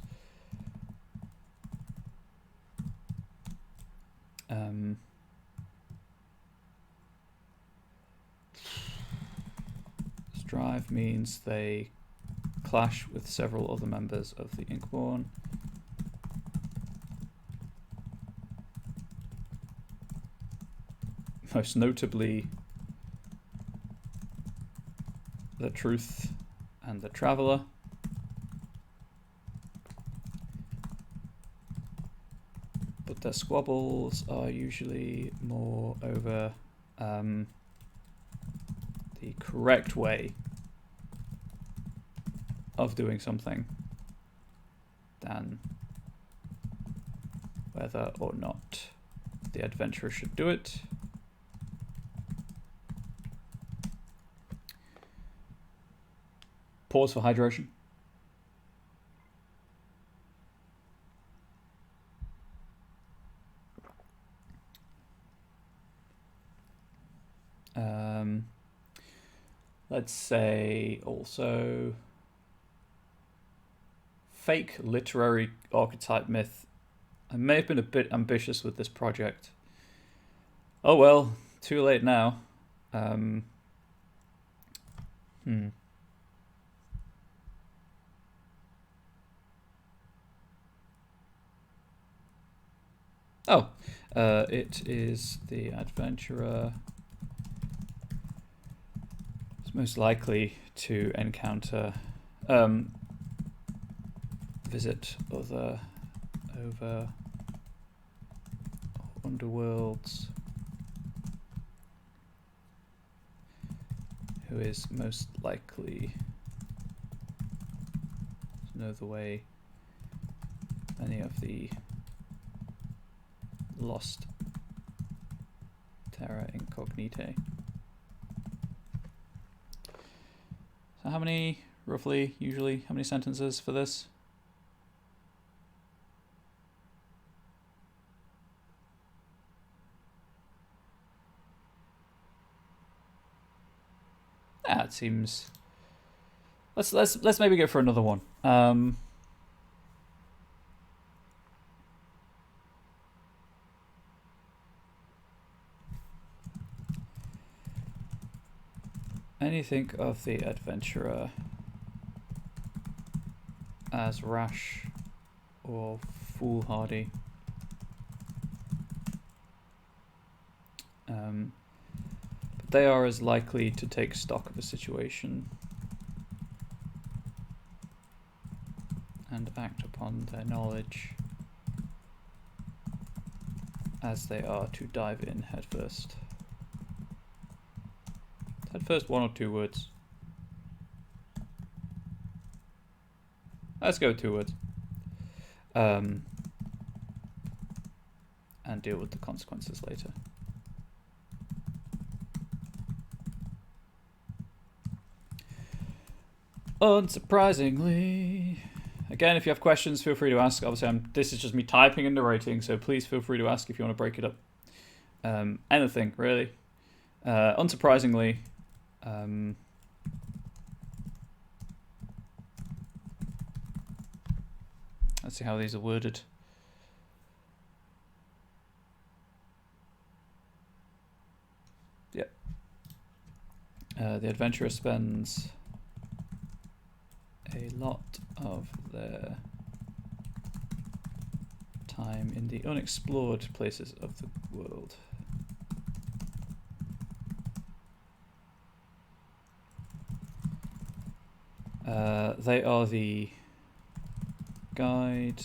A: Strive means they clash with several other members of the Inkborn. Most notably, the Truth and the Traveller. But their squabbles are usually more over the correct way of doing something than whether or not the adventurer should do it. Pause for hydration. Let's say also fake literary archetype myth. I may have been a bit ambitious with this project. Oh well, too late now. Oh, it is the adventurer is most likely to encounter, visit other underworlds, who is most likely to know the way any of the lost terra incognitae. So how many, roughly, usually, how many sentences for this? It seems. Let's maybe go for another one. Anything of the adventurer as rash or foolhardy. But they are as likely to take stock of a situation and act upon their knowledge as they are to dive in headfirst. Headfirst, 1 or 2 words. Let's go with 2 words. And deal with the consequences later. Unsurprisingly, again, if you have questions, feel free to ask. Obviously, this is just me typing and narrating, so please feel free to ask if you want to break it up. Anything, really. Unsurprisingly, let's see how these are worded. Yep. The adventurer spends a lot of their time in the unexplored places of the world. They are the guide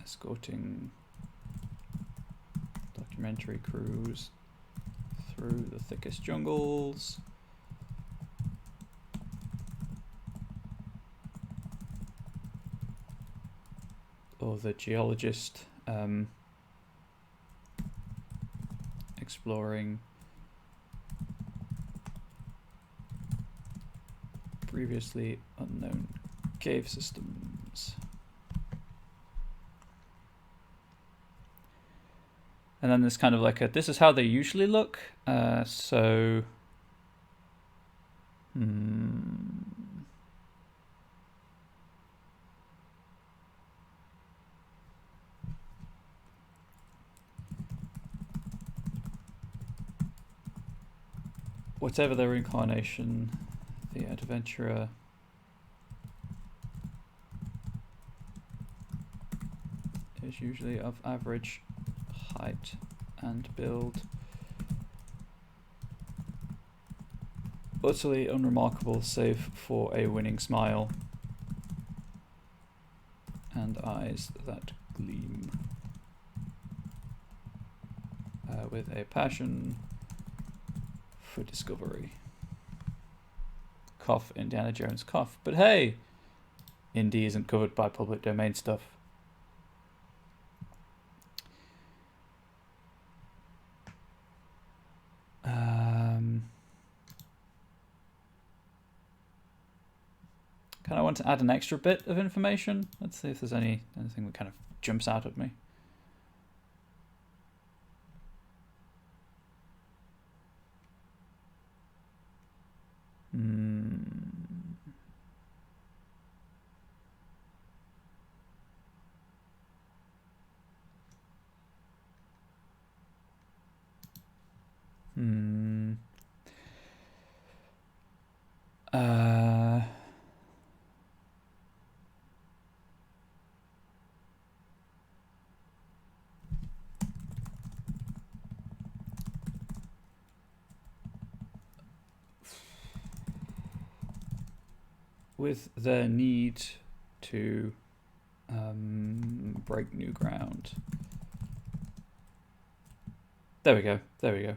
A: escorting documentary crews through the thickest jungles. Or the geologist exploring previously unknown cave systems. And then there's kind of like this is how they usually look. whatever their incarnation, the adventurer is usually of average height and build, utterly unremarkable save for a winning smile and eyes that gleam, with a passion for discovery. Cough, Indiana Jones, cough. But hey, Indy isn't covered by public domain stuff. Kind of want to add an extra bit of information. Let's see if there's anything that kind of jumps out at me. With their need to break new ground. There we go. There we go.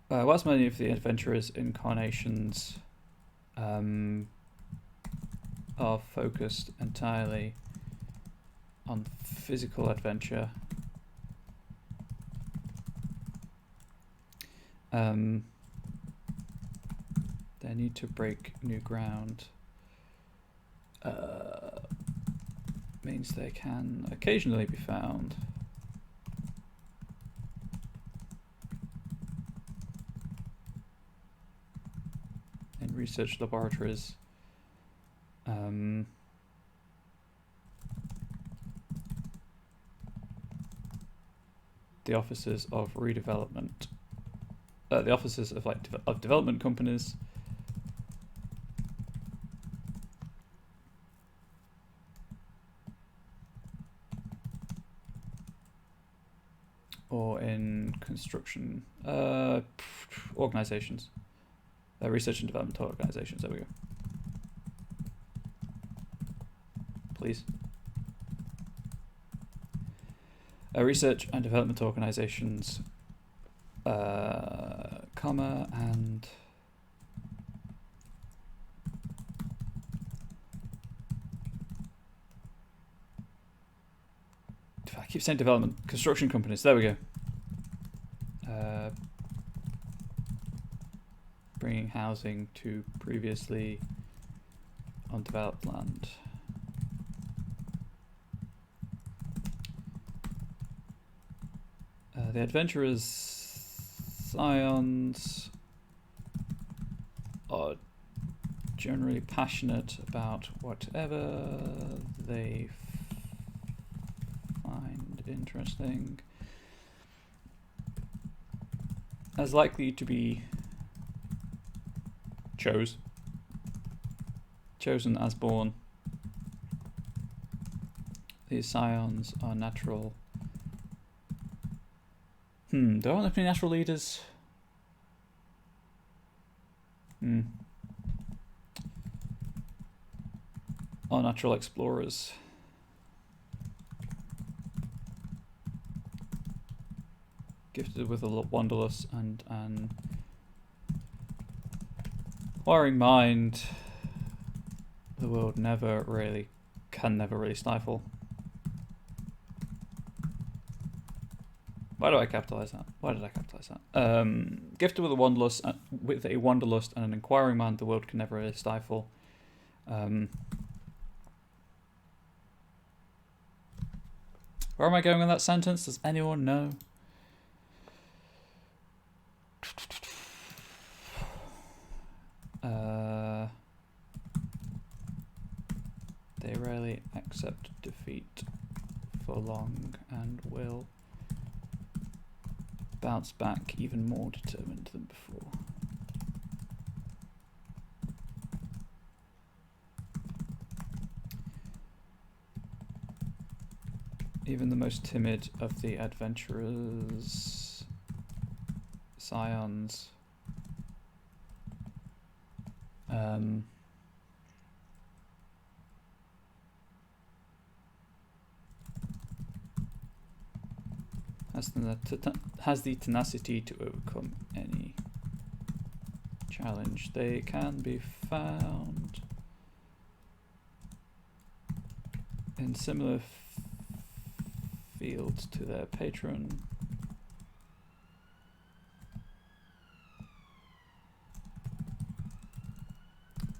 A: Whilst many of the adventurers' incarnations are focused entirely on physical adventure, they need to break new ground. Means they can occasionally be found in research laboratories, the offices of redevelopment, the offices of of development companies, or in construction organizations, research and development organizations. There we go. Please. Research and development organizations, comma, and I keep saying development, construction companies, there we go. Bringing housing to previously undeveloped land. The adventurers' scions are generally passionate about whatever they find interesting, as likely to be chosen as born. These scions are natural. There aren't any natural leaders. Are natural explorers. Gifted with a wanderlust and an inquiring mind, the world can never really stifle. Why do I capitalize that? Why did I capitalize that? Gifted with a wanderlust and an inquiring mind, the world can never really stifle. Where am I going in that sentence? Does anyone know? They rarely accept defeat for long and will bounce back even more determined than before. Even the most timid of the adventurers, scions, has the tenacity to overcome any challenge. They can be found in similar fields to their patron.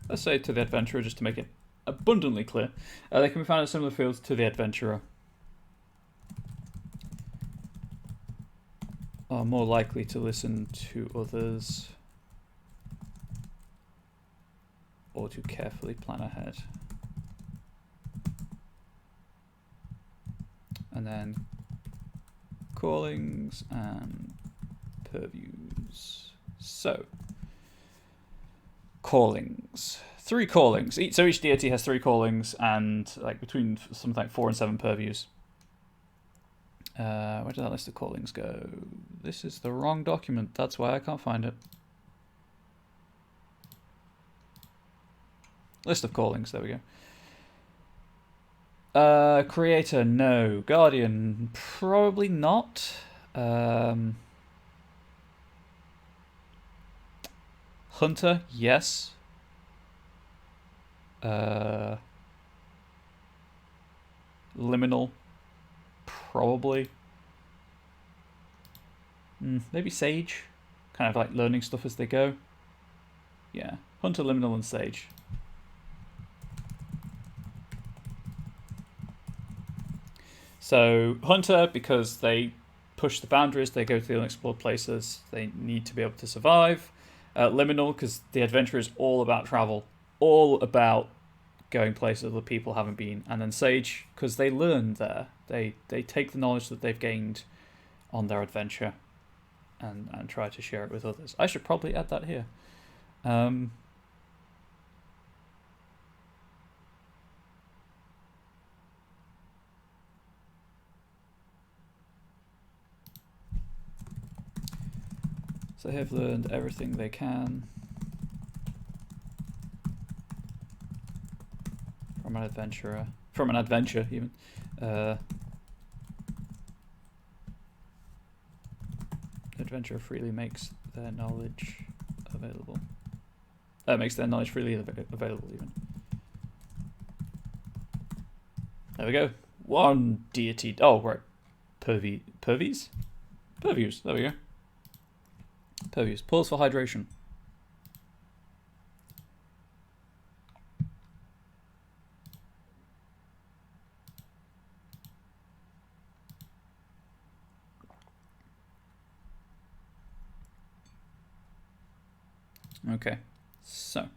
A: Let's say to the adventurer, just to make it abundantly clear. They can be found in similar fields to the adventurer. Are more likely to listen to others or to carefully plan ahead. And then callings and purviews. So, callings. 3 callings. So each deity has 3 callings and like between something like 4 and 7 purviews. Where did that list of callings go? This is the wrong document. That's why I can't find it. List of callings. There we go. Creator, no. Guardian, probably not. Hunter, yes. Liminal, probably. Maybe Sage. Kind of like learning stuff as they go. Yeah. Hunter, Liminal, and Sage. So, Hunter, because they push the boundaries, they go to the unexplored places, they need to be able to survive. Liminal, because the adventure is all about travel. All about going places other people haven't been. And then Sage, because they learn there. They take the knowledge that they've gained on their adventure and try to share it with others. I should probably add that here. So they have learned everything they can from an adventurer, from an adventure even. Adventurer freely makes their knowledge available. Makes their knowledge freely available even. There we go. 1 deity. Oh, right. Purviews? Purviews. There we go. Purviews. Pause for hydration. Okay, so.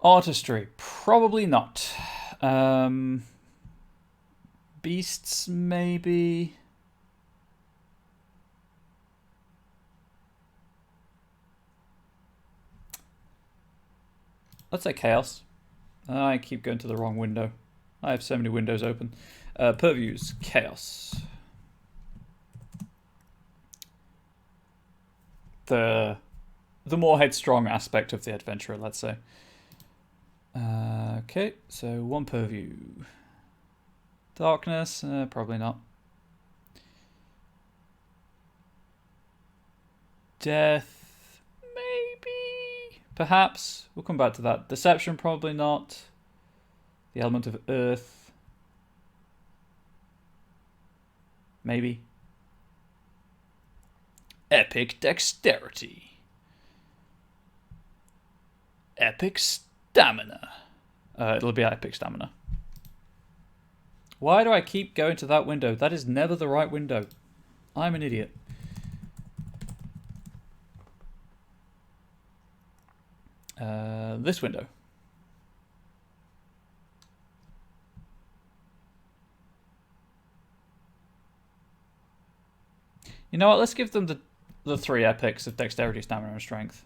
A: Artistry. Probably not. Beasts, maybe. Let's say chaos. I keep going to the wrong window. I have so many windows open. Purviews, chaos. The more headstrong aspect of the adventurer, let's say. Okay, so 1 purview. Darkness, probably not. Death, maybe. Perhaps. We'll come back to that. Deception, probably not. The element of earth. Maybe. Epic dexterity. Epic stamina. It'll be epic stamina. Why do I keep going to that window? That is never the right window. I'm an idiot. This window. You know what? Let's give them the 3 epics of dexterity, stamina, and strength.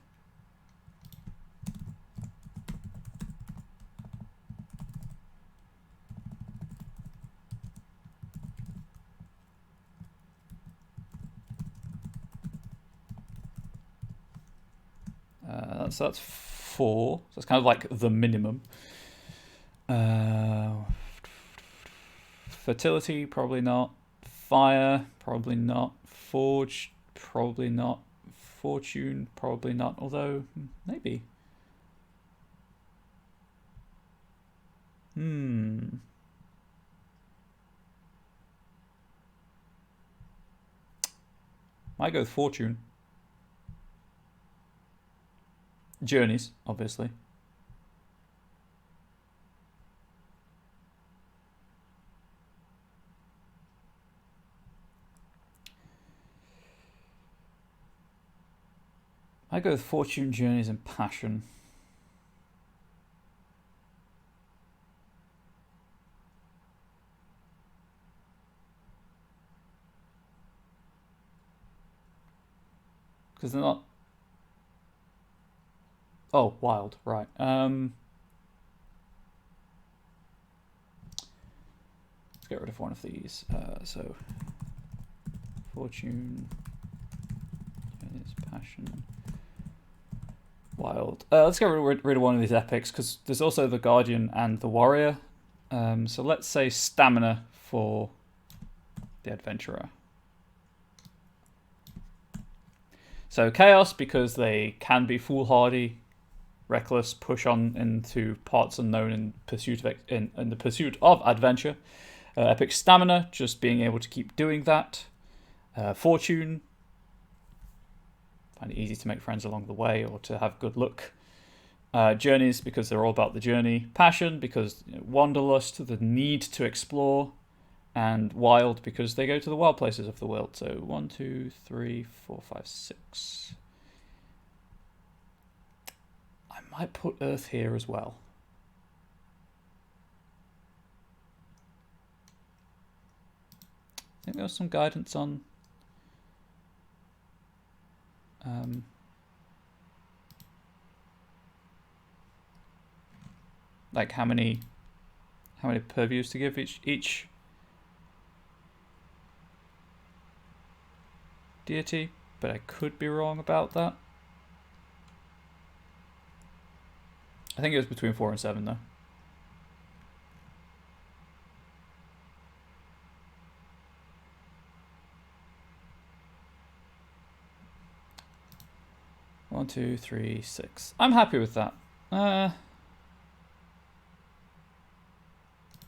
A: So that's 4. So it's kind of like the minimum. Fertility, probably not. Fire, probably not. Forge, probably not. Fortune, probably not. Although, maybe. Might go with Fortune. Journeys, obviously. I go with Fortune, Journeys, and Passion. Because they're not... Oh, Wild, right. Let's get rid of one of these. So, Fortune, Journeys, Passion... Wild. Let's get rid of one of these epics, because there's also the Guardian and the Warrior. So let's say Stamina for the Adventurer. So Chaos, because they can be foolhardy, reckless, push on into parts unknown in the pursuit of adventure. Epic Stamina, just being able to keep doing that. Fortune, find it easy to make friends along the way or to have good luck. Journeys, because they're all about the journey. Passion, because wanderlust, the need to explore. And Wild, because they go to the wild places of the world. So 1, 2, 3, 4, 5, 6. I might put Earth here as well. I think there was some guidance on like how many purviews to give each deity, but I could be wrong about that. I think it was between 4 and 7 though. One, 2, 3, 6. I'm happy with that. Now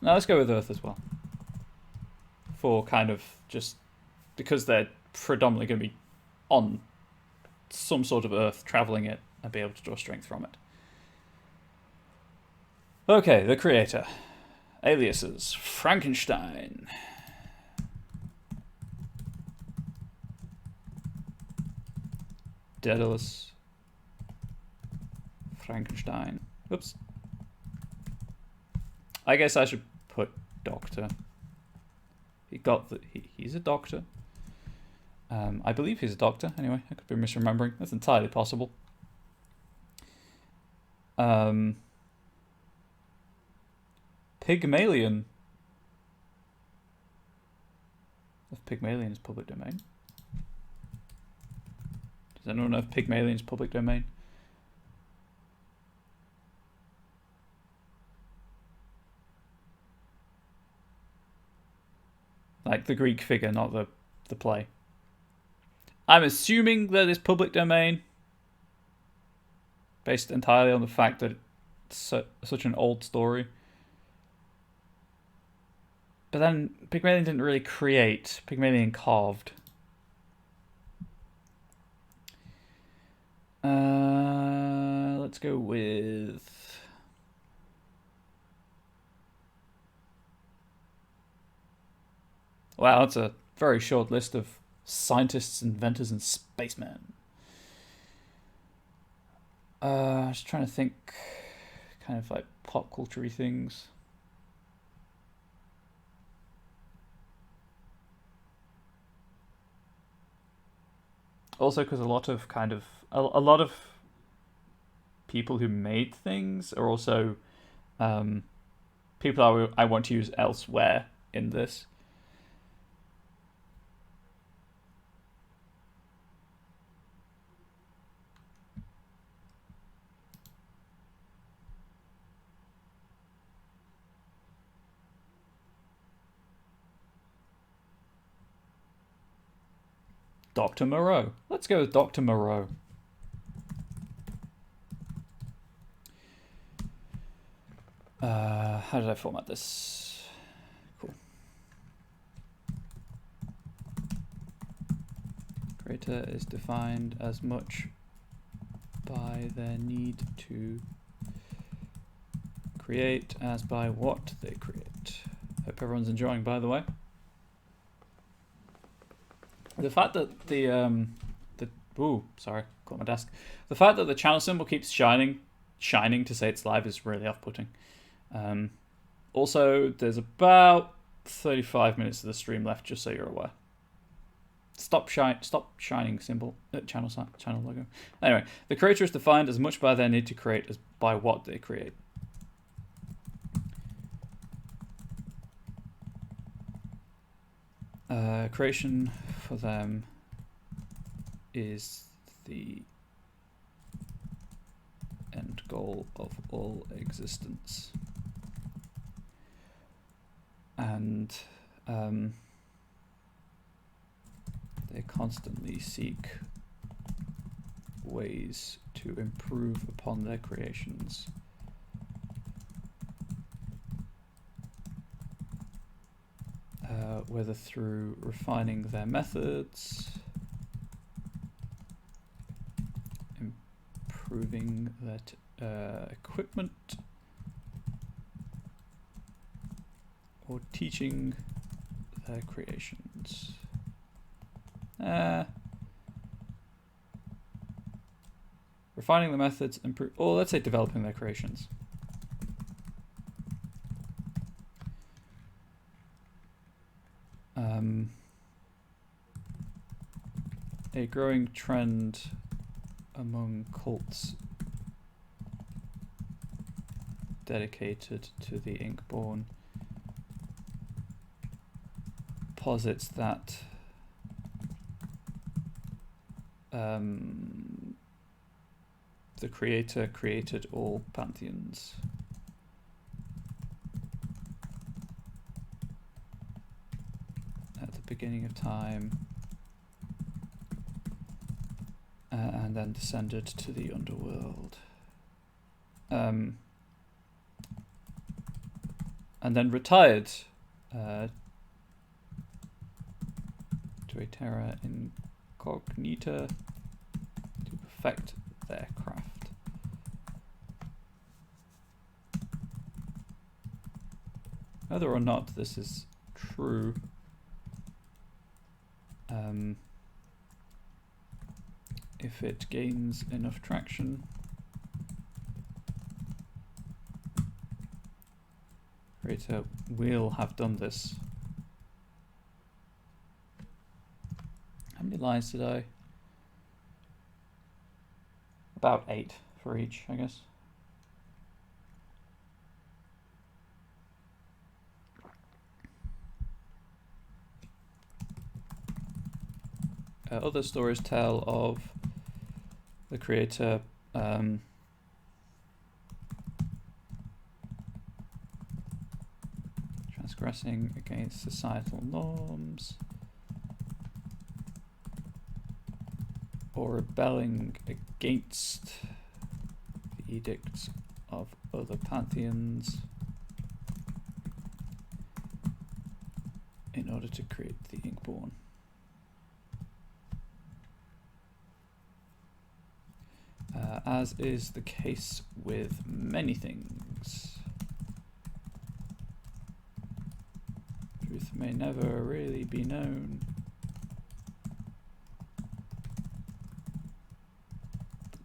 A: let's go with Earth as well. For kind of just because they're predominantly going to be on some sort of Earth, traveling it, and be able to draw strength from it. Okay, the creator. Aliases. Frankenstein. Daedalus. Frankenstein. Oops. I guess I should put Doctor. He's a doctor. I believe he's a doctor. Anyway, I could be misremembering. That's entirely possible. Pygmalion. If Pygmalion is public domain. Does anyone know if Pygmalion is public domain? Like the Greek figure, not the play. I'm assuming that it's public domain, based entirely on the fact that it's such an old story. But then Pygmalion didn't really create. Pygmalion carved. Let's go with... Wow, that's a very short list of scientists, inventors, and spacemen. Just trying to think, kind of like pop culture-y things. Also, because a lot of a lot of people who made things are also people I want to use elsewhere in this. Dr. Moreau. Let's go with Dr. Moreau. How did I format this? Cool. Creator is defined as much by their need to create as by what they create. Hope everyone's enjoying, by the way. The fact that the sorry, caught my desk. The fact that the channel symbol keeps shining to say it's live is really off-putting. Also, there's about 35 minutes of the stream left, just so you're aware. Stop shining symbol channel logo. Anyway, the creator is defined as much by their need to create as by what they create. Creation for them is the end goal of all existence, and they constantly seek ways to improve upon their creations. Whether through refining their methods, improving their equipment, or teaching their creations. Refining the methods, or let's say developing their creations. A growing trend among cults dedicated to the Inkborn posits that the creator created all pantheons. At the beginning of time, and then descended to the underworld. And then retired to a terra incognita to perfect their craft. Whether or not this is true, if it gains enough traction, creator will have done this. How many lines did I? About 8 for each, I guess. Other stories tell of the creator transgressing against societal norms or rebelling against the edicts of other pantheons in order to create the Inkborn. As is the case with many things, truth may never really be known.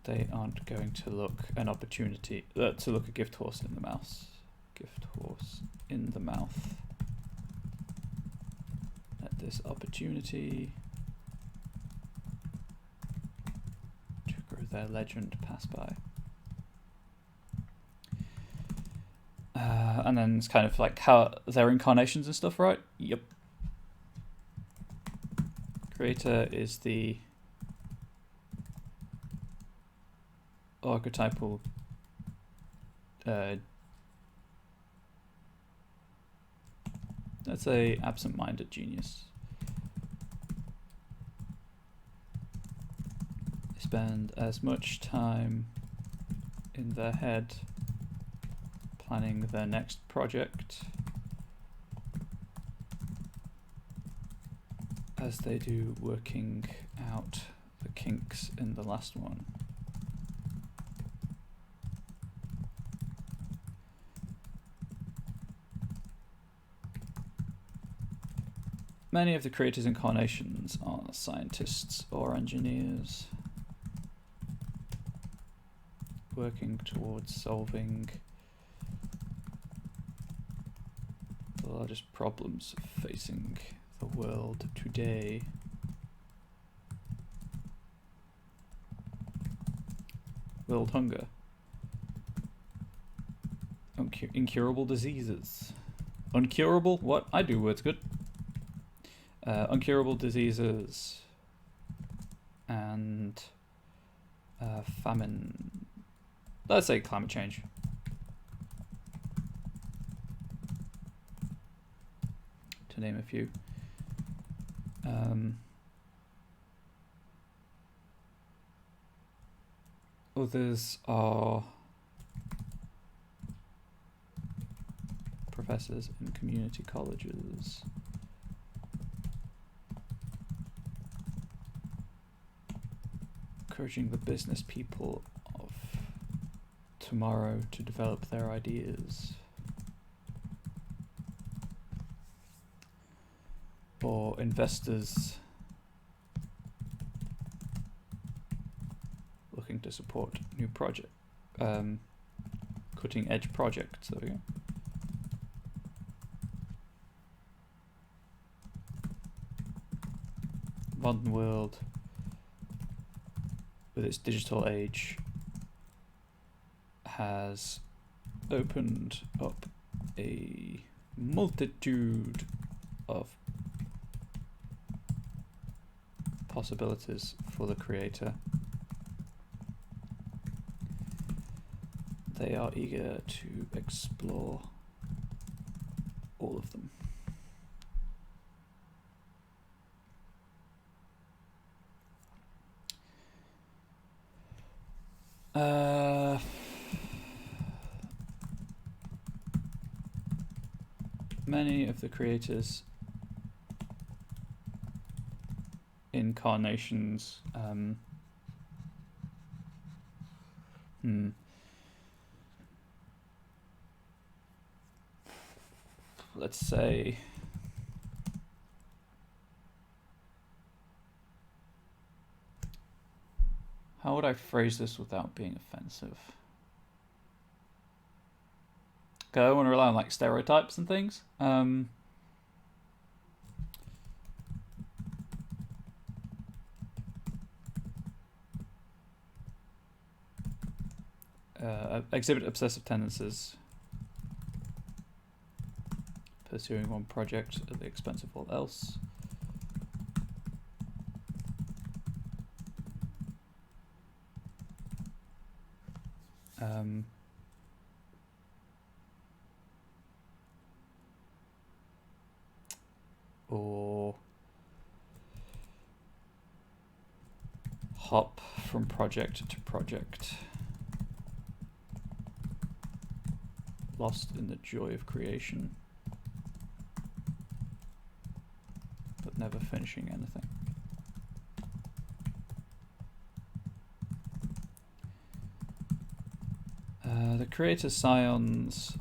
A: They aren't going to look an opportunity to look a gift horse in the mouth. Gift horse in the mouth. At this opportunity their legend pass by. And then it's kind of like how their incarnations and stuff, right? Yep. Creator is the archetypal let's say absent-minded genius. They spend as much time in their head planning their next project as they do working out the kinks in the last one. Many of the creators' incarnations are scientists or engineers working towards solving the largest problems facing the world today. World hunger. Incurable diseases. Uncurable? What? I do words good. Uncurable diseases and famine. Let's say climate change. To name a few. Others are professors in community colleges. Encouraging the business people of tomorrow to develop their ideas. Or investors looking to support new project, cutting edge projects. There we go. Modern world, with its digital age, has opened up a multitude of possibilities for the creator. They are eager to explore all of them. Many of the creators' incarnations let's say how would I phrase this without being offensive? Okay, I don't want to rely on like stereotypes and things. Exhibit obsessive tendencies, pursuing one project at the expense of all else. Or hop from project to project, lost in the joy of creation, but never finishing anything. The creator scions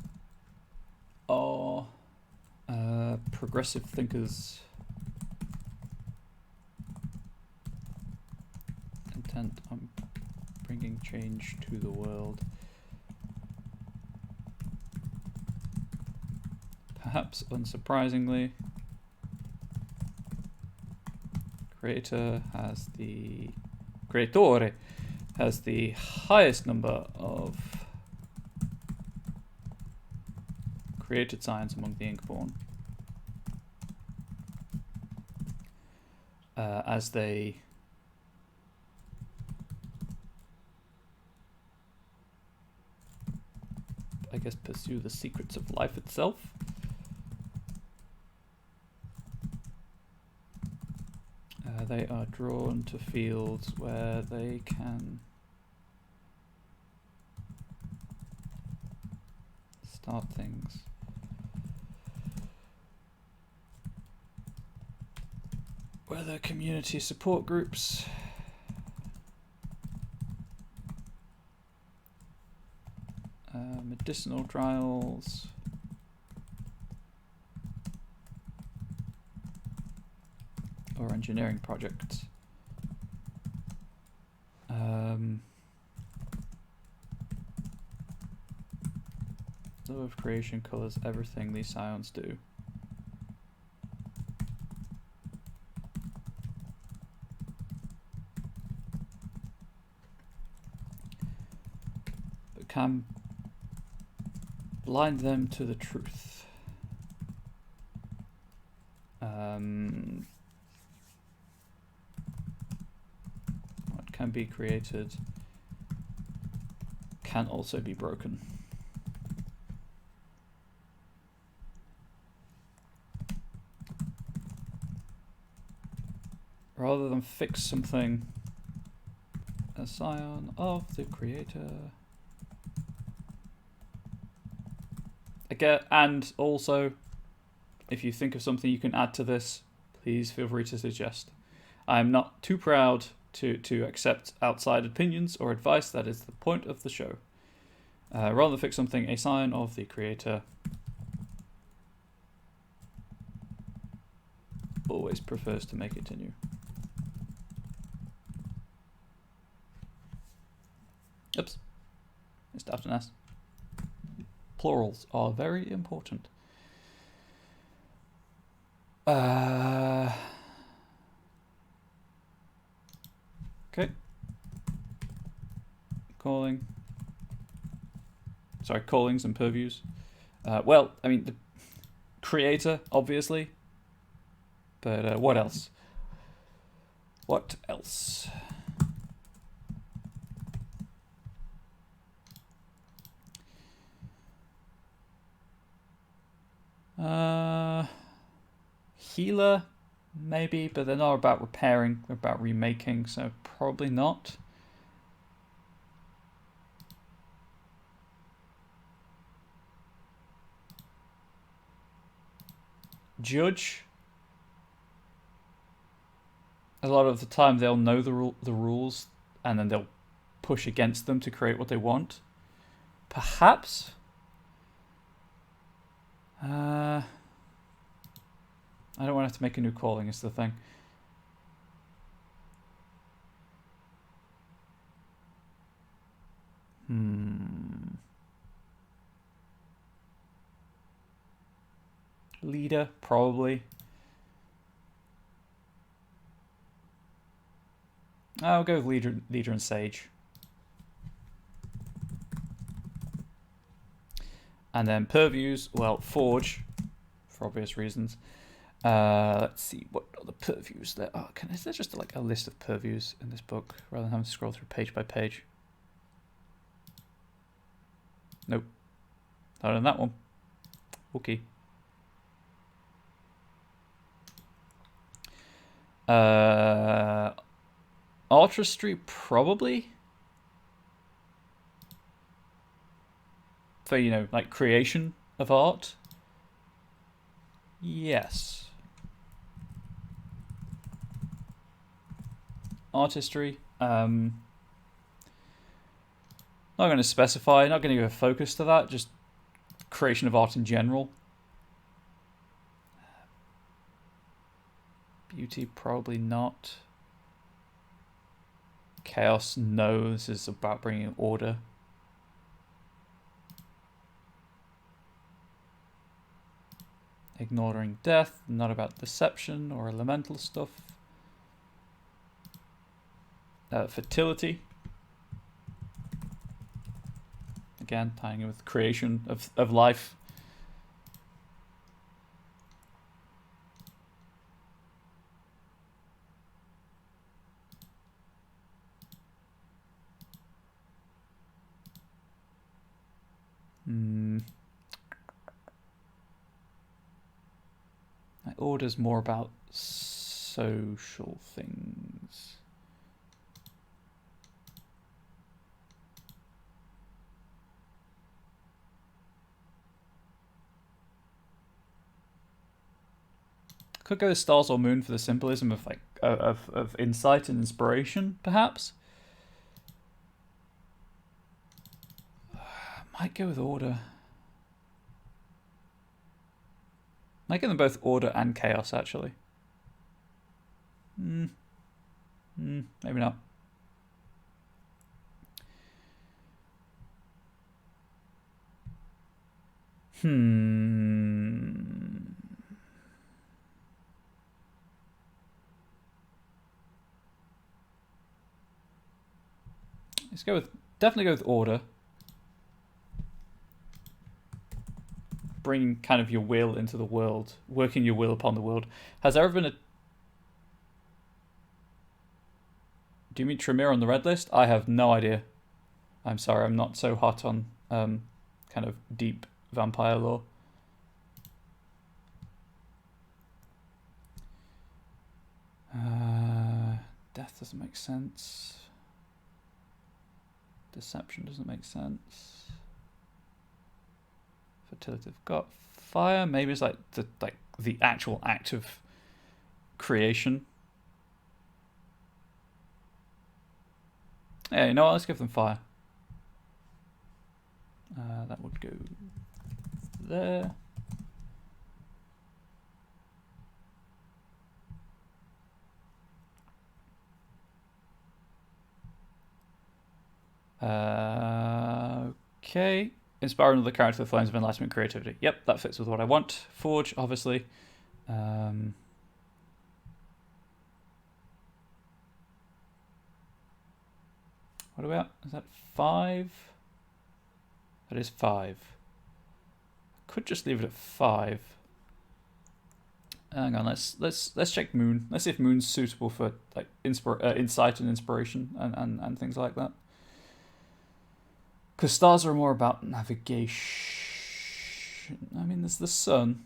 A: are progressive thinkers, intent on bringing change to the world. Perhaps unsurprisingly, creator has the creatore has the highest number of created science among the Inkborn. As they I guess pursue the secrets of life itself. They are drawn to fields where they can start things. Whether community support groups, medicinal trials, or engineering projects. Love of creation colours everything these scions do. But can blind them to the truth. What can be created can also be broken. Rather than fix something, a scion of the creator. Again, and also, if you think of something you can add to this, please feel free to suggest. I'm not too proud to accept outside opinions or advice. That is the point of the show. Rather than fix something, a scion of the creator always prefers to make it anew. Oops, it's after an S. Plurals are very important. Okay. Calling. Sorry, callings and purviews. Well, I mean, the creator, obviously. But what else? What else? Healer, maybe, but they're not about repairing, they're about remaking, so probably not. Judge. A lot of the time they'll know the rules and then they'll push against them to create what they want. Perhaps. I don't want to have to make a new calling, is the thing. Leader, probably. I'll go with leader and sage. And then purviews, well, forge, for obvious reasons. Let's see what other purviews there are. Is there just like a list of purviews in this book rather than having to scroll through page by page? Nope. Not in that one. Okay. Artistry, probably. For, you know, like creation of art. Yes. Artistry. Not going to specify, not going to give a focus to that, just creation of art in general. Beauty, probably not. Chaos, no, this is about bringing order. Ignoring death, not about deception or elemental stuff. Fertility. Again, tying in with the creation of life. My order's more about social things. Could go with stars or moon for the symbolism of like of insight and inspiration, perhaps. Might go with order. Might give them both order and chaos, actually. Maybe not. Let's go with, definitely go with order. Bringing kind of your will into the world, working your will upon the world. Has there ever been a... Do you mean Tremere on the red list? I have no idea. I'm sorry, I'm not so hot on kind of deep vampire lore. Death doesn't make sense. Deception doesn't make sense. Fertility of God. Fire, maybe it's like the actual act of creation. Yeah, you know what? Let's give them fire. That would go there. Okay. Inspire another character with flames of enlightenment creativity. Yep, that fits with what I want. Forge, obviously. What are we at? Is that 5? That is 5. Could just leave it at 5. Hang on, let's check Moon. Let's see if Moon's suitable for like insight and inspiration and things like that. Because stars are more about navigation. I mean, there's the sun.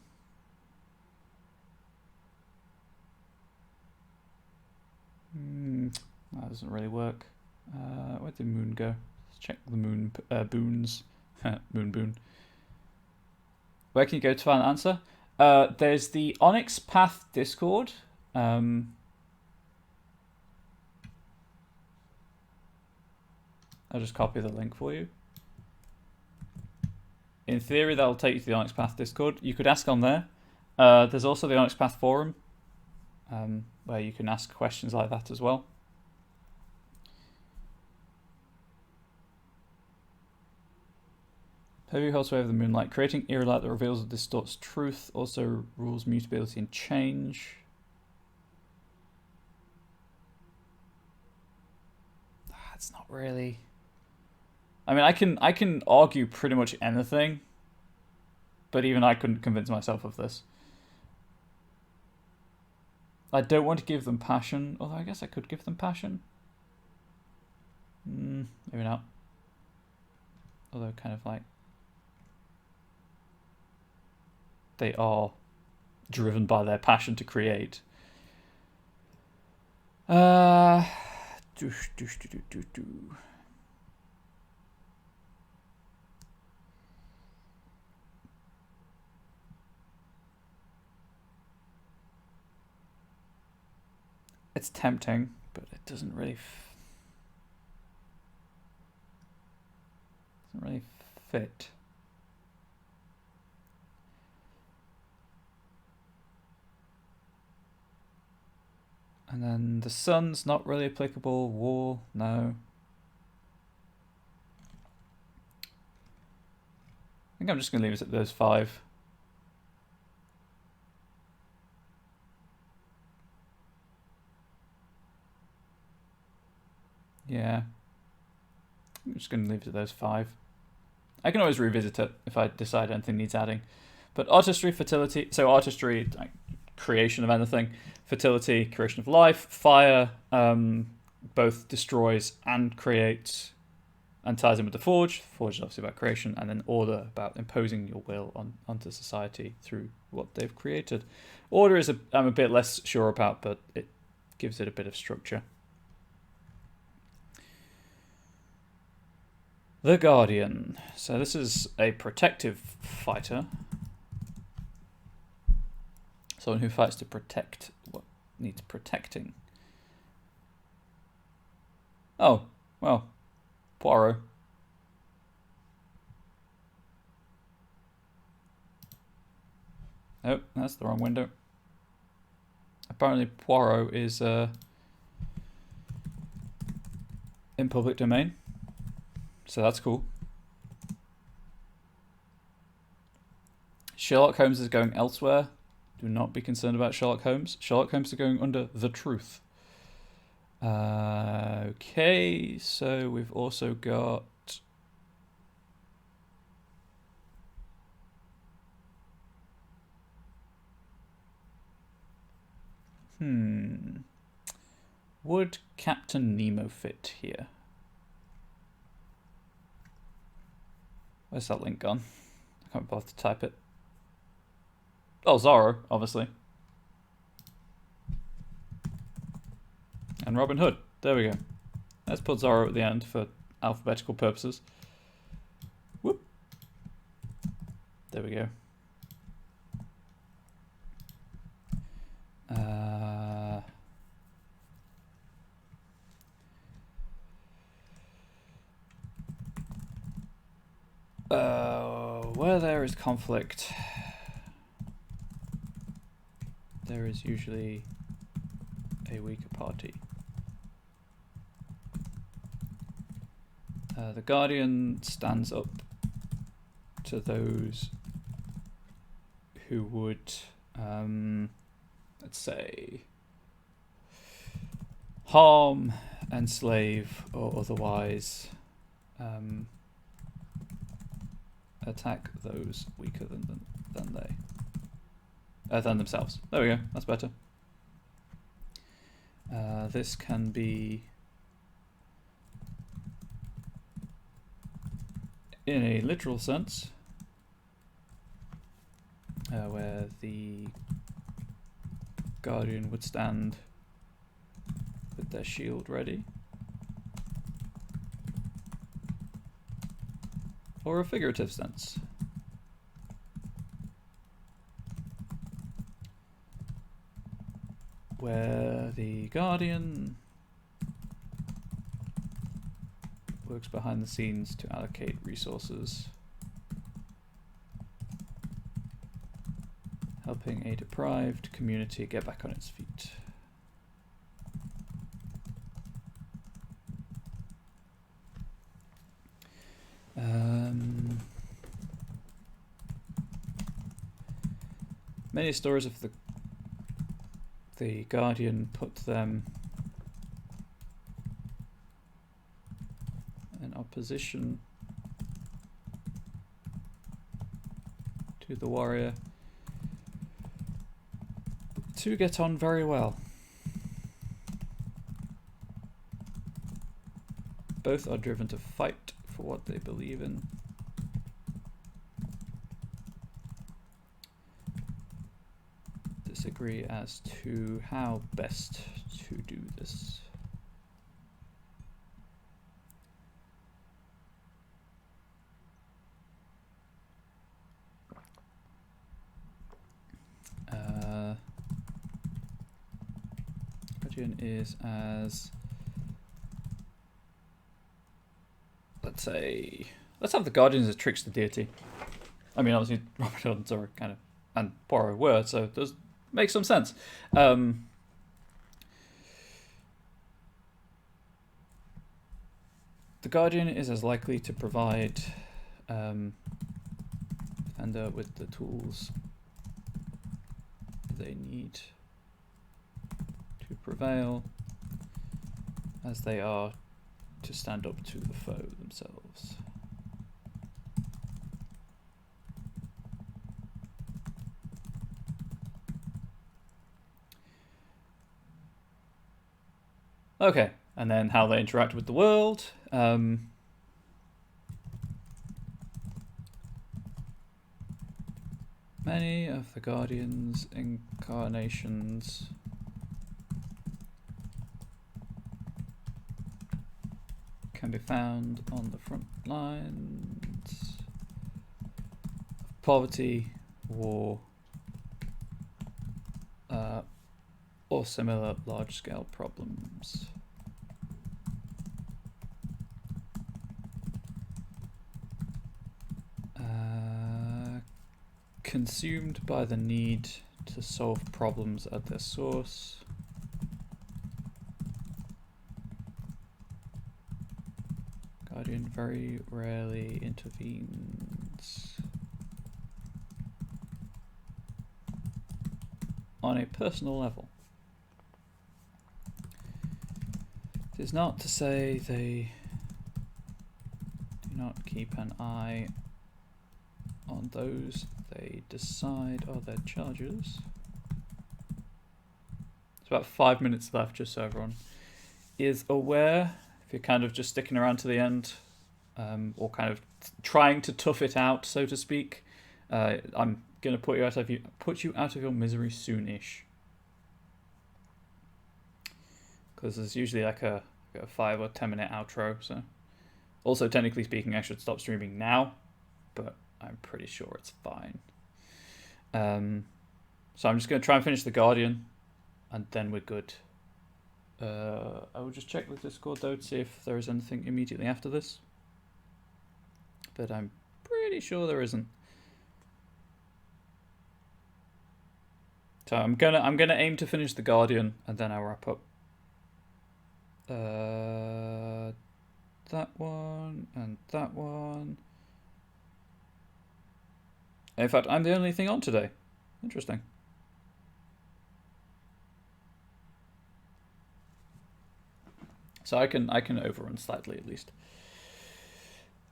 A: That doesn't really work. Where did Moon go? Let's check the Moon boons. Moon boon. Where can you go to find an answer? There's the Onyx Path Discord. I'll just copy the link for you. In theory, that'll take you to the Onyx Path Discord. You could ask on there. There's also the Onyx Path Forum, where you can ask questions like that as well. Heavy holds sway of the moonlight, creating eerie light that reveals or distorts truth, also rules mutability and change. That's not really... I mean, I can argue pretty much anything, but even I couldn't convince myself of this. I don't want to give them passion, although I guess I could give them passion. Maybe not. Although kind of like... They are driven by their passion to create. It's tempting, but it doesn't really fit. And then the sun's not really applicable. War, no. I think I'm just going to leave it at those 5. Yeah. I'm just going to leave it at those 5. I can always revisit it if I decide anything needs adding. But artistry, fertility. So artistry, like creation of anything. Fertility, creation of life. Fire, both destroys and creates, and ties in with the forge. Forge is obviously about creation, and then order, about imposing your will onto society through what they've created. Order is I'm a bit less sure about, but it gives it a bit of structure. The Guardian. So this is a protective fighter. Someone who fights to protect what needs protecting. Oh, well, Poirot. Oh, that's the wrong window. Apparently Poirot is in public domain. So that's cool. Sherlock Holmes is going elsewhere. Do not be concerned about Sherlock Holmes. Sherlock Holmes is going under the truth. Okay, so we've also got... Would Captain Nemo fit here? Where's that link gone? I can't bother to type it. Oh, Zorro, obviously. And Robin Hood. There we go. Let's put Zorro at the end for alphabetical purposes. Whoop. There we go. Where there is conflict, there is usually a weaker party. The Guardian stands up to those who would, let's say, harm, enslave, or otherwise attack those weaker than themselves. There we go. That's better. This can be in a literal sense, where the Guardian would stand with their shield ready. Or a figurative sense. Where the Guardian works behind the scenes to allocate resources, helping a deprived community get back on its feet. Many stories of the Guardian put them in opposition to the warrior to get on very well. Both are driven to fight for what they believe in. Disagree as to how best to do this. Guardian is as, let's have the Guardian as a trickster deity. I mean, obviously Robin Hood and Zorro kind of, and Poirot were, so it does make some sense. The Guardian is as likely to provide Defender with the tools they need to prevail as they are to stand up to the foe themselves. Okay, and then how they interact with the world. Many of the Guardians' incarnations can be found on the front lines. Poverty, war, or similar large-scale problems. Consumed by the need to solve problems at their source. Guardian very rarely intervenes. On a personal level. It is not to say they do not keep an eye on those they decide are their charges. It's about 5 minutes left, just so everyone is aware. If you're kind of just sticking around to the end, or kind of trying to tough it out, so to speak, I'm gonna put you out of your misery soonish. Because there's usually like a 5 or 10 minute outro. So, also technically speaking, I should stop streaming now, but I'm pretty sure it's fine. So I'm just gonna try and finish the Guardian, and then we're good. I will just check the Discord though to see if there is anything immediately after this, but I'm pretty sure there isn't. So I'm gonna aim to finish the Guardian, and then I'll wrap up. That one and that one. In fact, I'm the only thing on today. Interesting. So I can overrun slightly at least.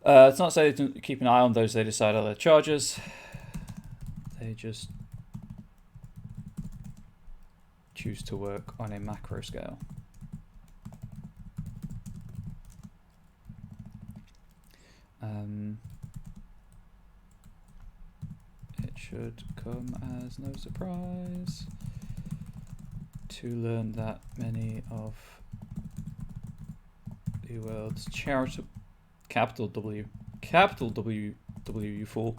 A: It's not say they keep an eye on those they decide are their charges. They just choose to work on a macro scale. It should come as no surprise to learn that many of the world's charitable, capital W, you fool,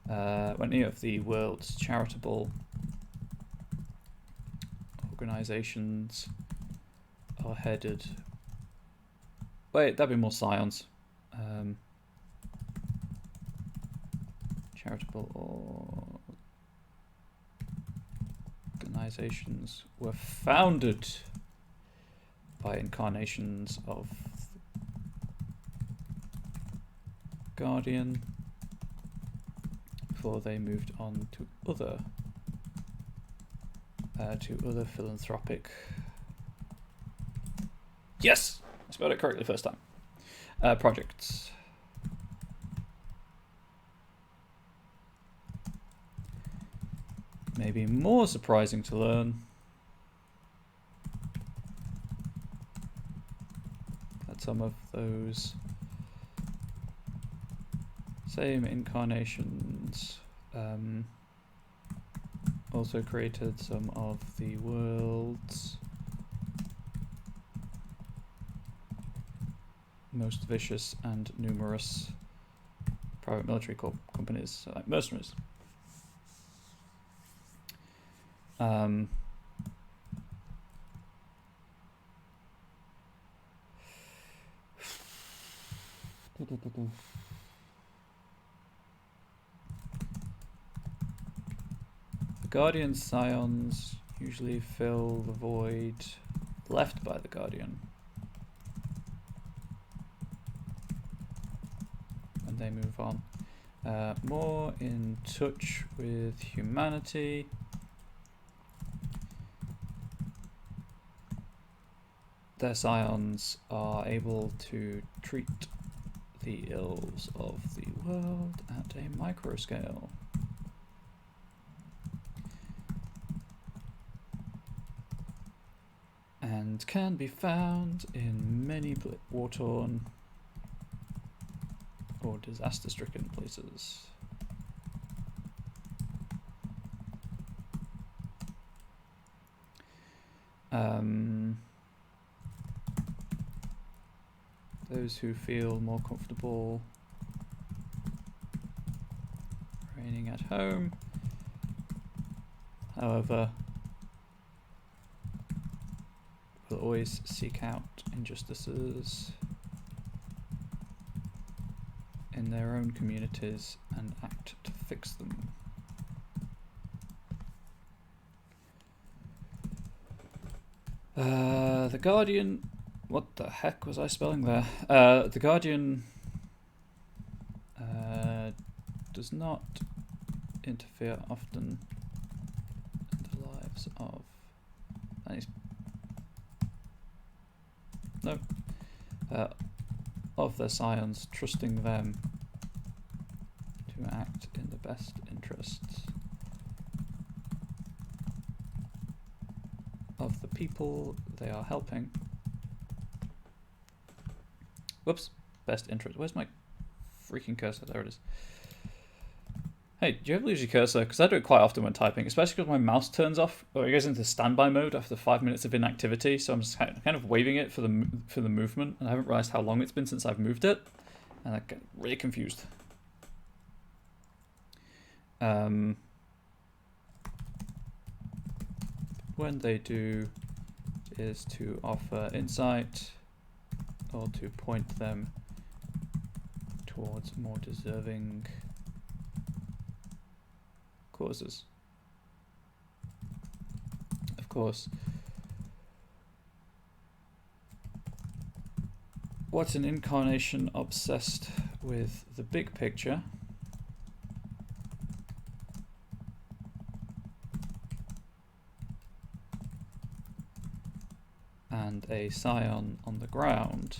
A: many of the world's charitable organizations are headed, wait, that'd be more science. Charitable organizations were founded by incarnations of Guardian before they moved on to other philanthropic. Yes, I spelled it correctly first time. Projects. Maybe more surprising to learn that some of those same incarnations also created some of the world's most vicious and numerous private military companies, like mercenaries. The Guardian Scions usually fill the void left by the Guardian. And they move on. More in touch with humanity. Their scions are able to treat the ills of the world at a micro scale. And And can be found in many war-torn or disaster-stricken places. Those who feel more comfortable remaining at home, however, will always seek out injustices in their own communities and act to fix them. The Guardian, what the heck was I spelling there? The Guardian does not interfere often in the lives of of their scions, trusting them to act in the best interests of the people they are helping. Whoops, best interest. Where's my freaking cursor? There it is. Hey, do you ever lose your cursor? Because I do it quite often when typing, especially because my mouse turns off or it goes into standby mode after 5 minutes of inactivity. So I'm just kind of waving it for the movement, and I haven't realized how long it's been since I've moved it, and I get really confused. When they do is to offer insight or to point them towards more deserving causes. Of course, what's an incarnation obsessed with the big picture and a scion on the ground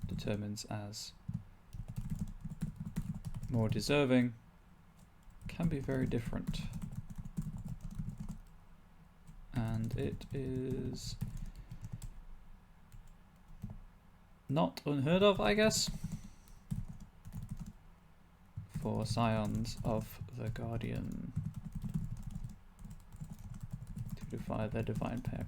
A: determines as more deserving can be very different, and it is not unheard of, I guess, for scions of the Guardian to defy their divine parent.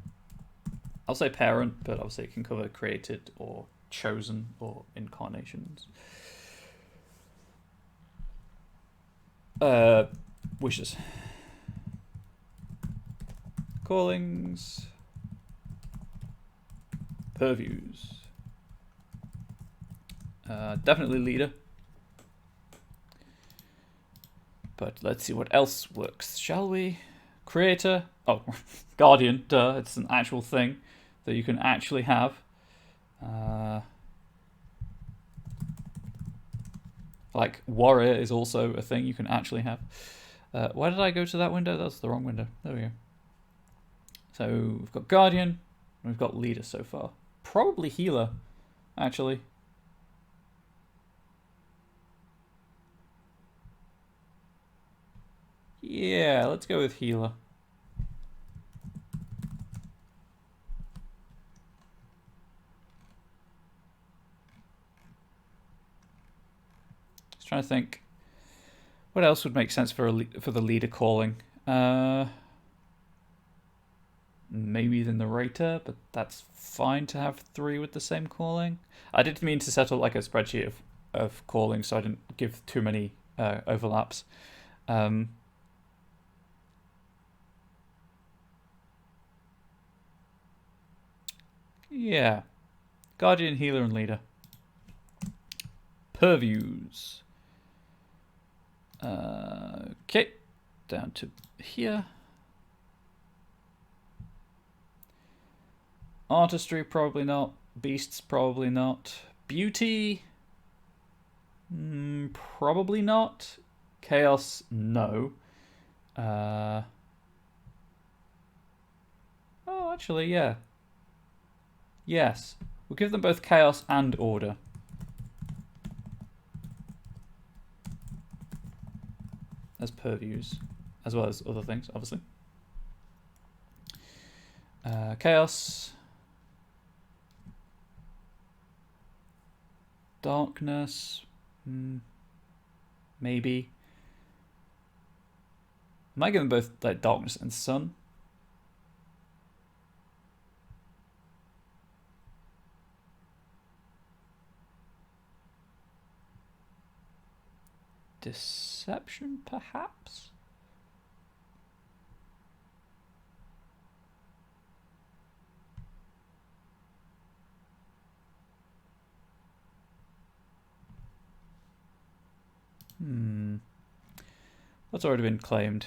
A: I'll say parent, but obviously it can cover created or chosen or incarnations. Wishes. Callings. Purviews. Definitely leader. But let's see what else works, shall we? Creator. Oh, Guardian, duh. It's an actual thing that you can actually have. Like warrior is also a thing you can actually have. Why did I go to that window? That's the wrong window. There we go. So we've got Guardian, and we've got leader so far. Probably healer, actually. Yeah, let's go with healer. Just trying to think, what else would make sense for the leader calling? Maybe the narrator, but that's fine to have 3 with the same calling. I didn't mean to set up like a spreadsheet of calling, so I didn't give too many overlaps. Yeah. Guardian, healer, and leader. Purviews. Okay. Down to here. Artistry, probably not. Beasts, probably not. Beauty? Probably not. Chaos, no. Oh, actually, yeah. Yes. We'll give them both chaos and order. As purviews. As well as other things, obviously. Chaos. Darkness. Maybe. I might give them both like darkness and sun. Deception, perhaps? That's already been claimed.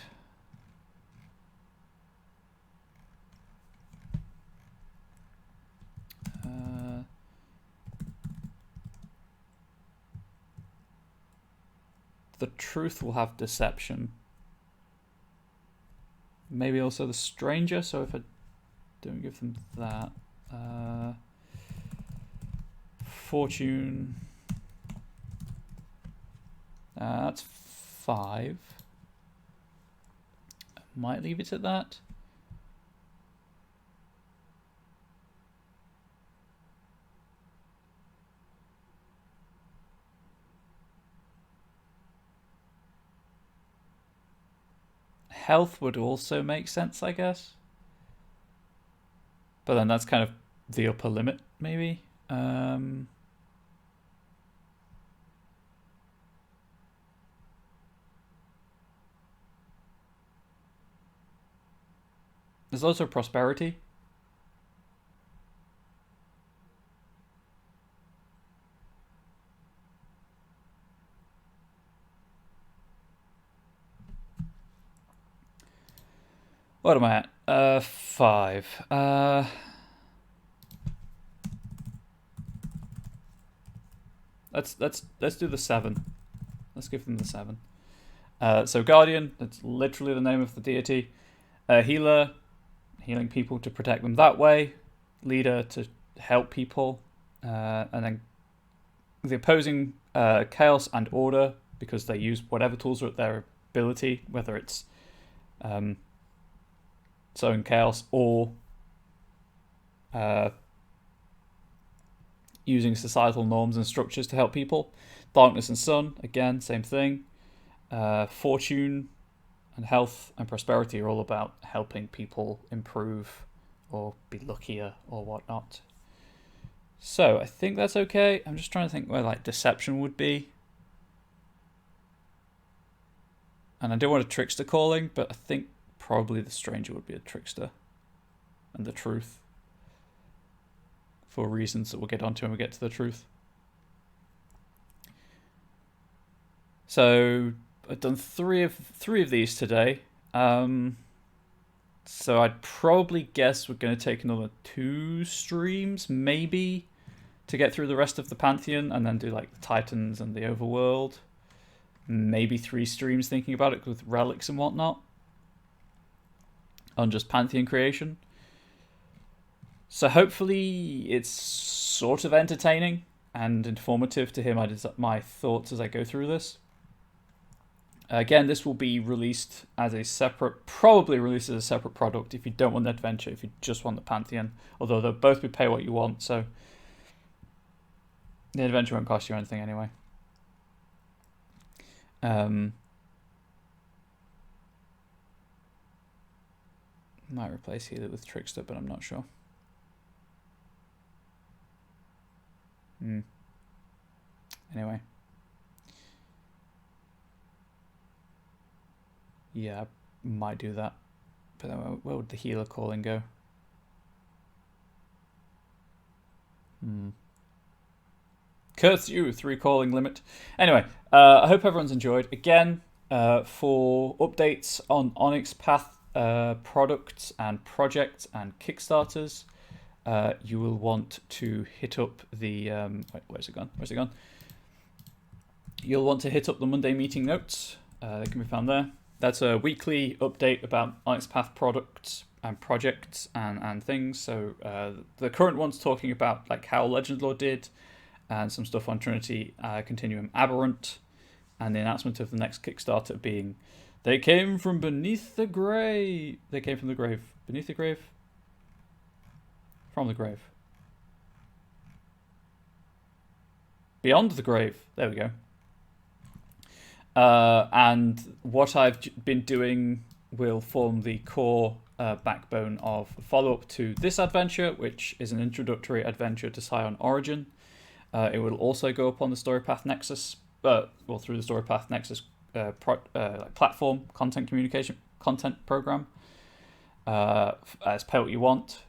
A: The truth will have deception. Maybe also the stranger, so if I don't give them that. Fortune. That's 5. I might leave it at that. Health would also make sense, I guess. But then that's kind of the upper limit, maybe. There's also prosperity. What am I at? 5. Let's do the 7. Let's give them the 7. So Guardian, that's literally the name of the deity. Healer, healing people to protect them that way. Leader to help people. And then the opposing Chaos and Order, because they use whatever tools are at their ability, whether it's sowing chaos or using societal norms and structures to help people. Darkness and sun, again, same thing. Fortune and health and prosperity are all about helping people improve or be luckier or whatnot. So I think that's okay. I'm just trying to think where like deception would be. And I don't want a trickster calling, but I think probably the stranger would be a trickster. And the truth. For reasons that we'll get onto when we get to the truth. So I've done three of these today. So I'd probably guess we're going to take another 2 streams, maybe, to get through the rest of the Pantheon, and then do like the Titans and the Overworld. Maybe 3 streams thinking about it with relics and whatnot. On just Pantheon creation. So hopefully it's sort of entertaining and informative to hear my thoughts as I go through this. Again, this will be released as a separate, probably released as a separate product if you don't want the adventure, if you just want the Pantheon. Although they'll both be pay what you want, so the adventure won't cost you anything anyway. Might replace Healer with Trickster, but I'm not sure. Anyway. Yeah, I might do that. But then where would the Healer calling go? Curse you, 3 calling limit. Anyway, I hope everyone's enjoyed. Again, for updates on Onyx Path products and projects and Kickstarters, you will want to hit up the wait, where's it gone? You'll want to hit up the Monday meeting notes. They can be found there. That's a weekly update about Onyx Path products and projects and things. So the current one's talking about like how Legend Lore did, and some stuff on Trinity Continuum Aberrant, and the announcement of the next Kickstarter being They came from beneath the grave. They came from the grave. Beneath the grave? From the grave. Beyond the grave. There we go. And what I've been doing will form the core backbone of the follow-up to this adventure, which is an introductory adventure to Scion Origin. It will also go up on the Storypath Nexus, through the Storypath Nexus platform, content program, as pay what you want.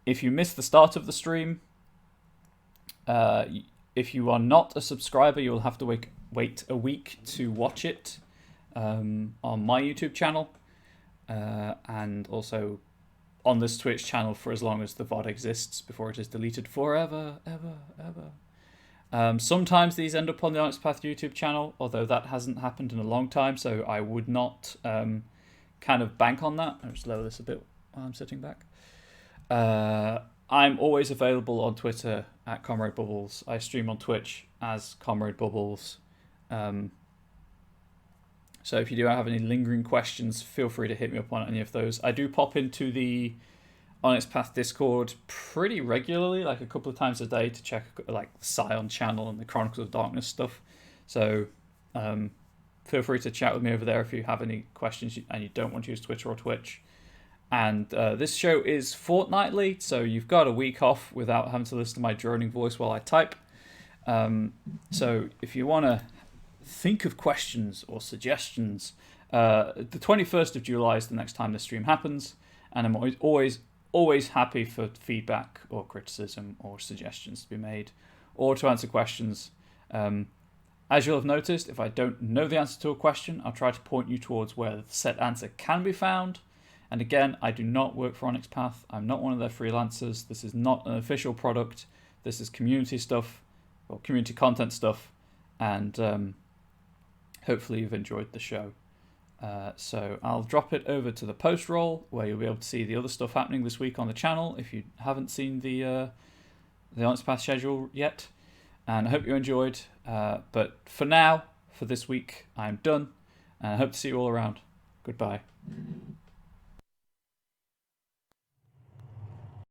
A: If you miss the start of the stream, if you are not a subscriber, you'll have to wait a week to watch it on my YouTube channel, and also on this Twitch channel for as long as the VOD exists before it is deleted forever, ever. Sometimes these end up on the Onyx Path YouTube channel, although that hasn't happened in a long time, so I would not kind of bank on that. I'll just lower this a bit while I'm sitting back. I'm always available on Twitter at Comrade Bubbles. I stream on Twitch as Comrade Bubbles. So if you do have any lingering questions, feel free to hit me up on any of those. I do pop into the Onyx Path Discord pretty regularly, like a couple of times a day, to check like the Scion channel and the Chronicles of Darkness stuff. So feel free to chat with me over there if you have any questions and you don't want to use Twitter or Twitch. And this show is fortnightly, so you've got a week off without having to listen to my droning voice while I type. So if you want to think of questions or suggestions, the 21st of July is the next time the stream happens, and I'm always happy for feedback or criticism or suggestions to be made, or to answer questions. As you'll have noticed, if I don't know the answer to a question, I'll try to point you towards where the set answer can be found. And again, I do not work for Onyx Path. I'm not one of their freelancers. This is not an official product. This is community stuff, or community content stuff, and hopefully you've enjoyed the show. So I'll drop it over to the post roll, where you'll be able to see the other stuff happening this week on the channel if you haven't seen the Onyx Path schedule yet. And I hope you enjoyed. But for now, for this week, I'm done. And I hope to see you all around. Goodbye.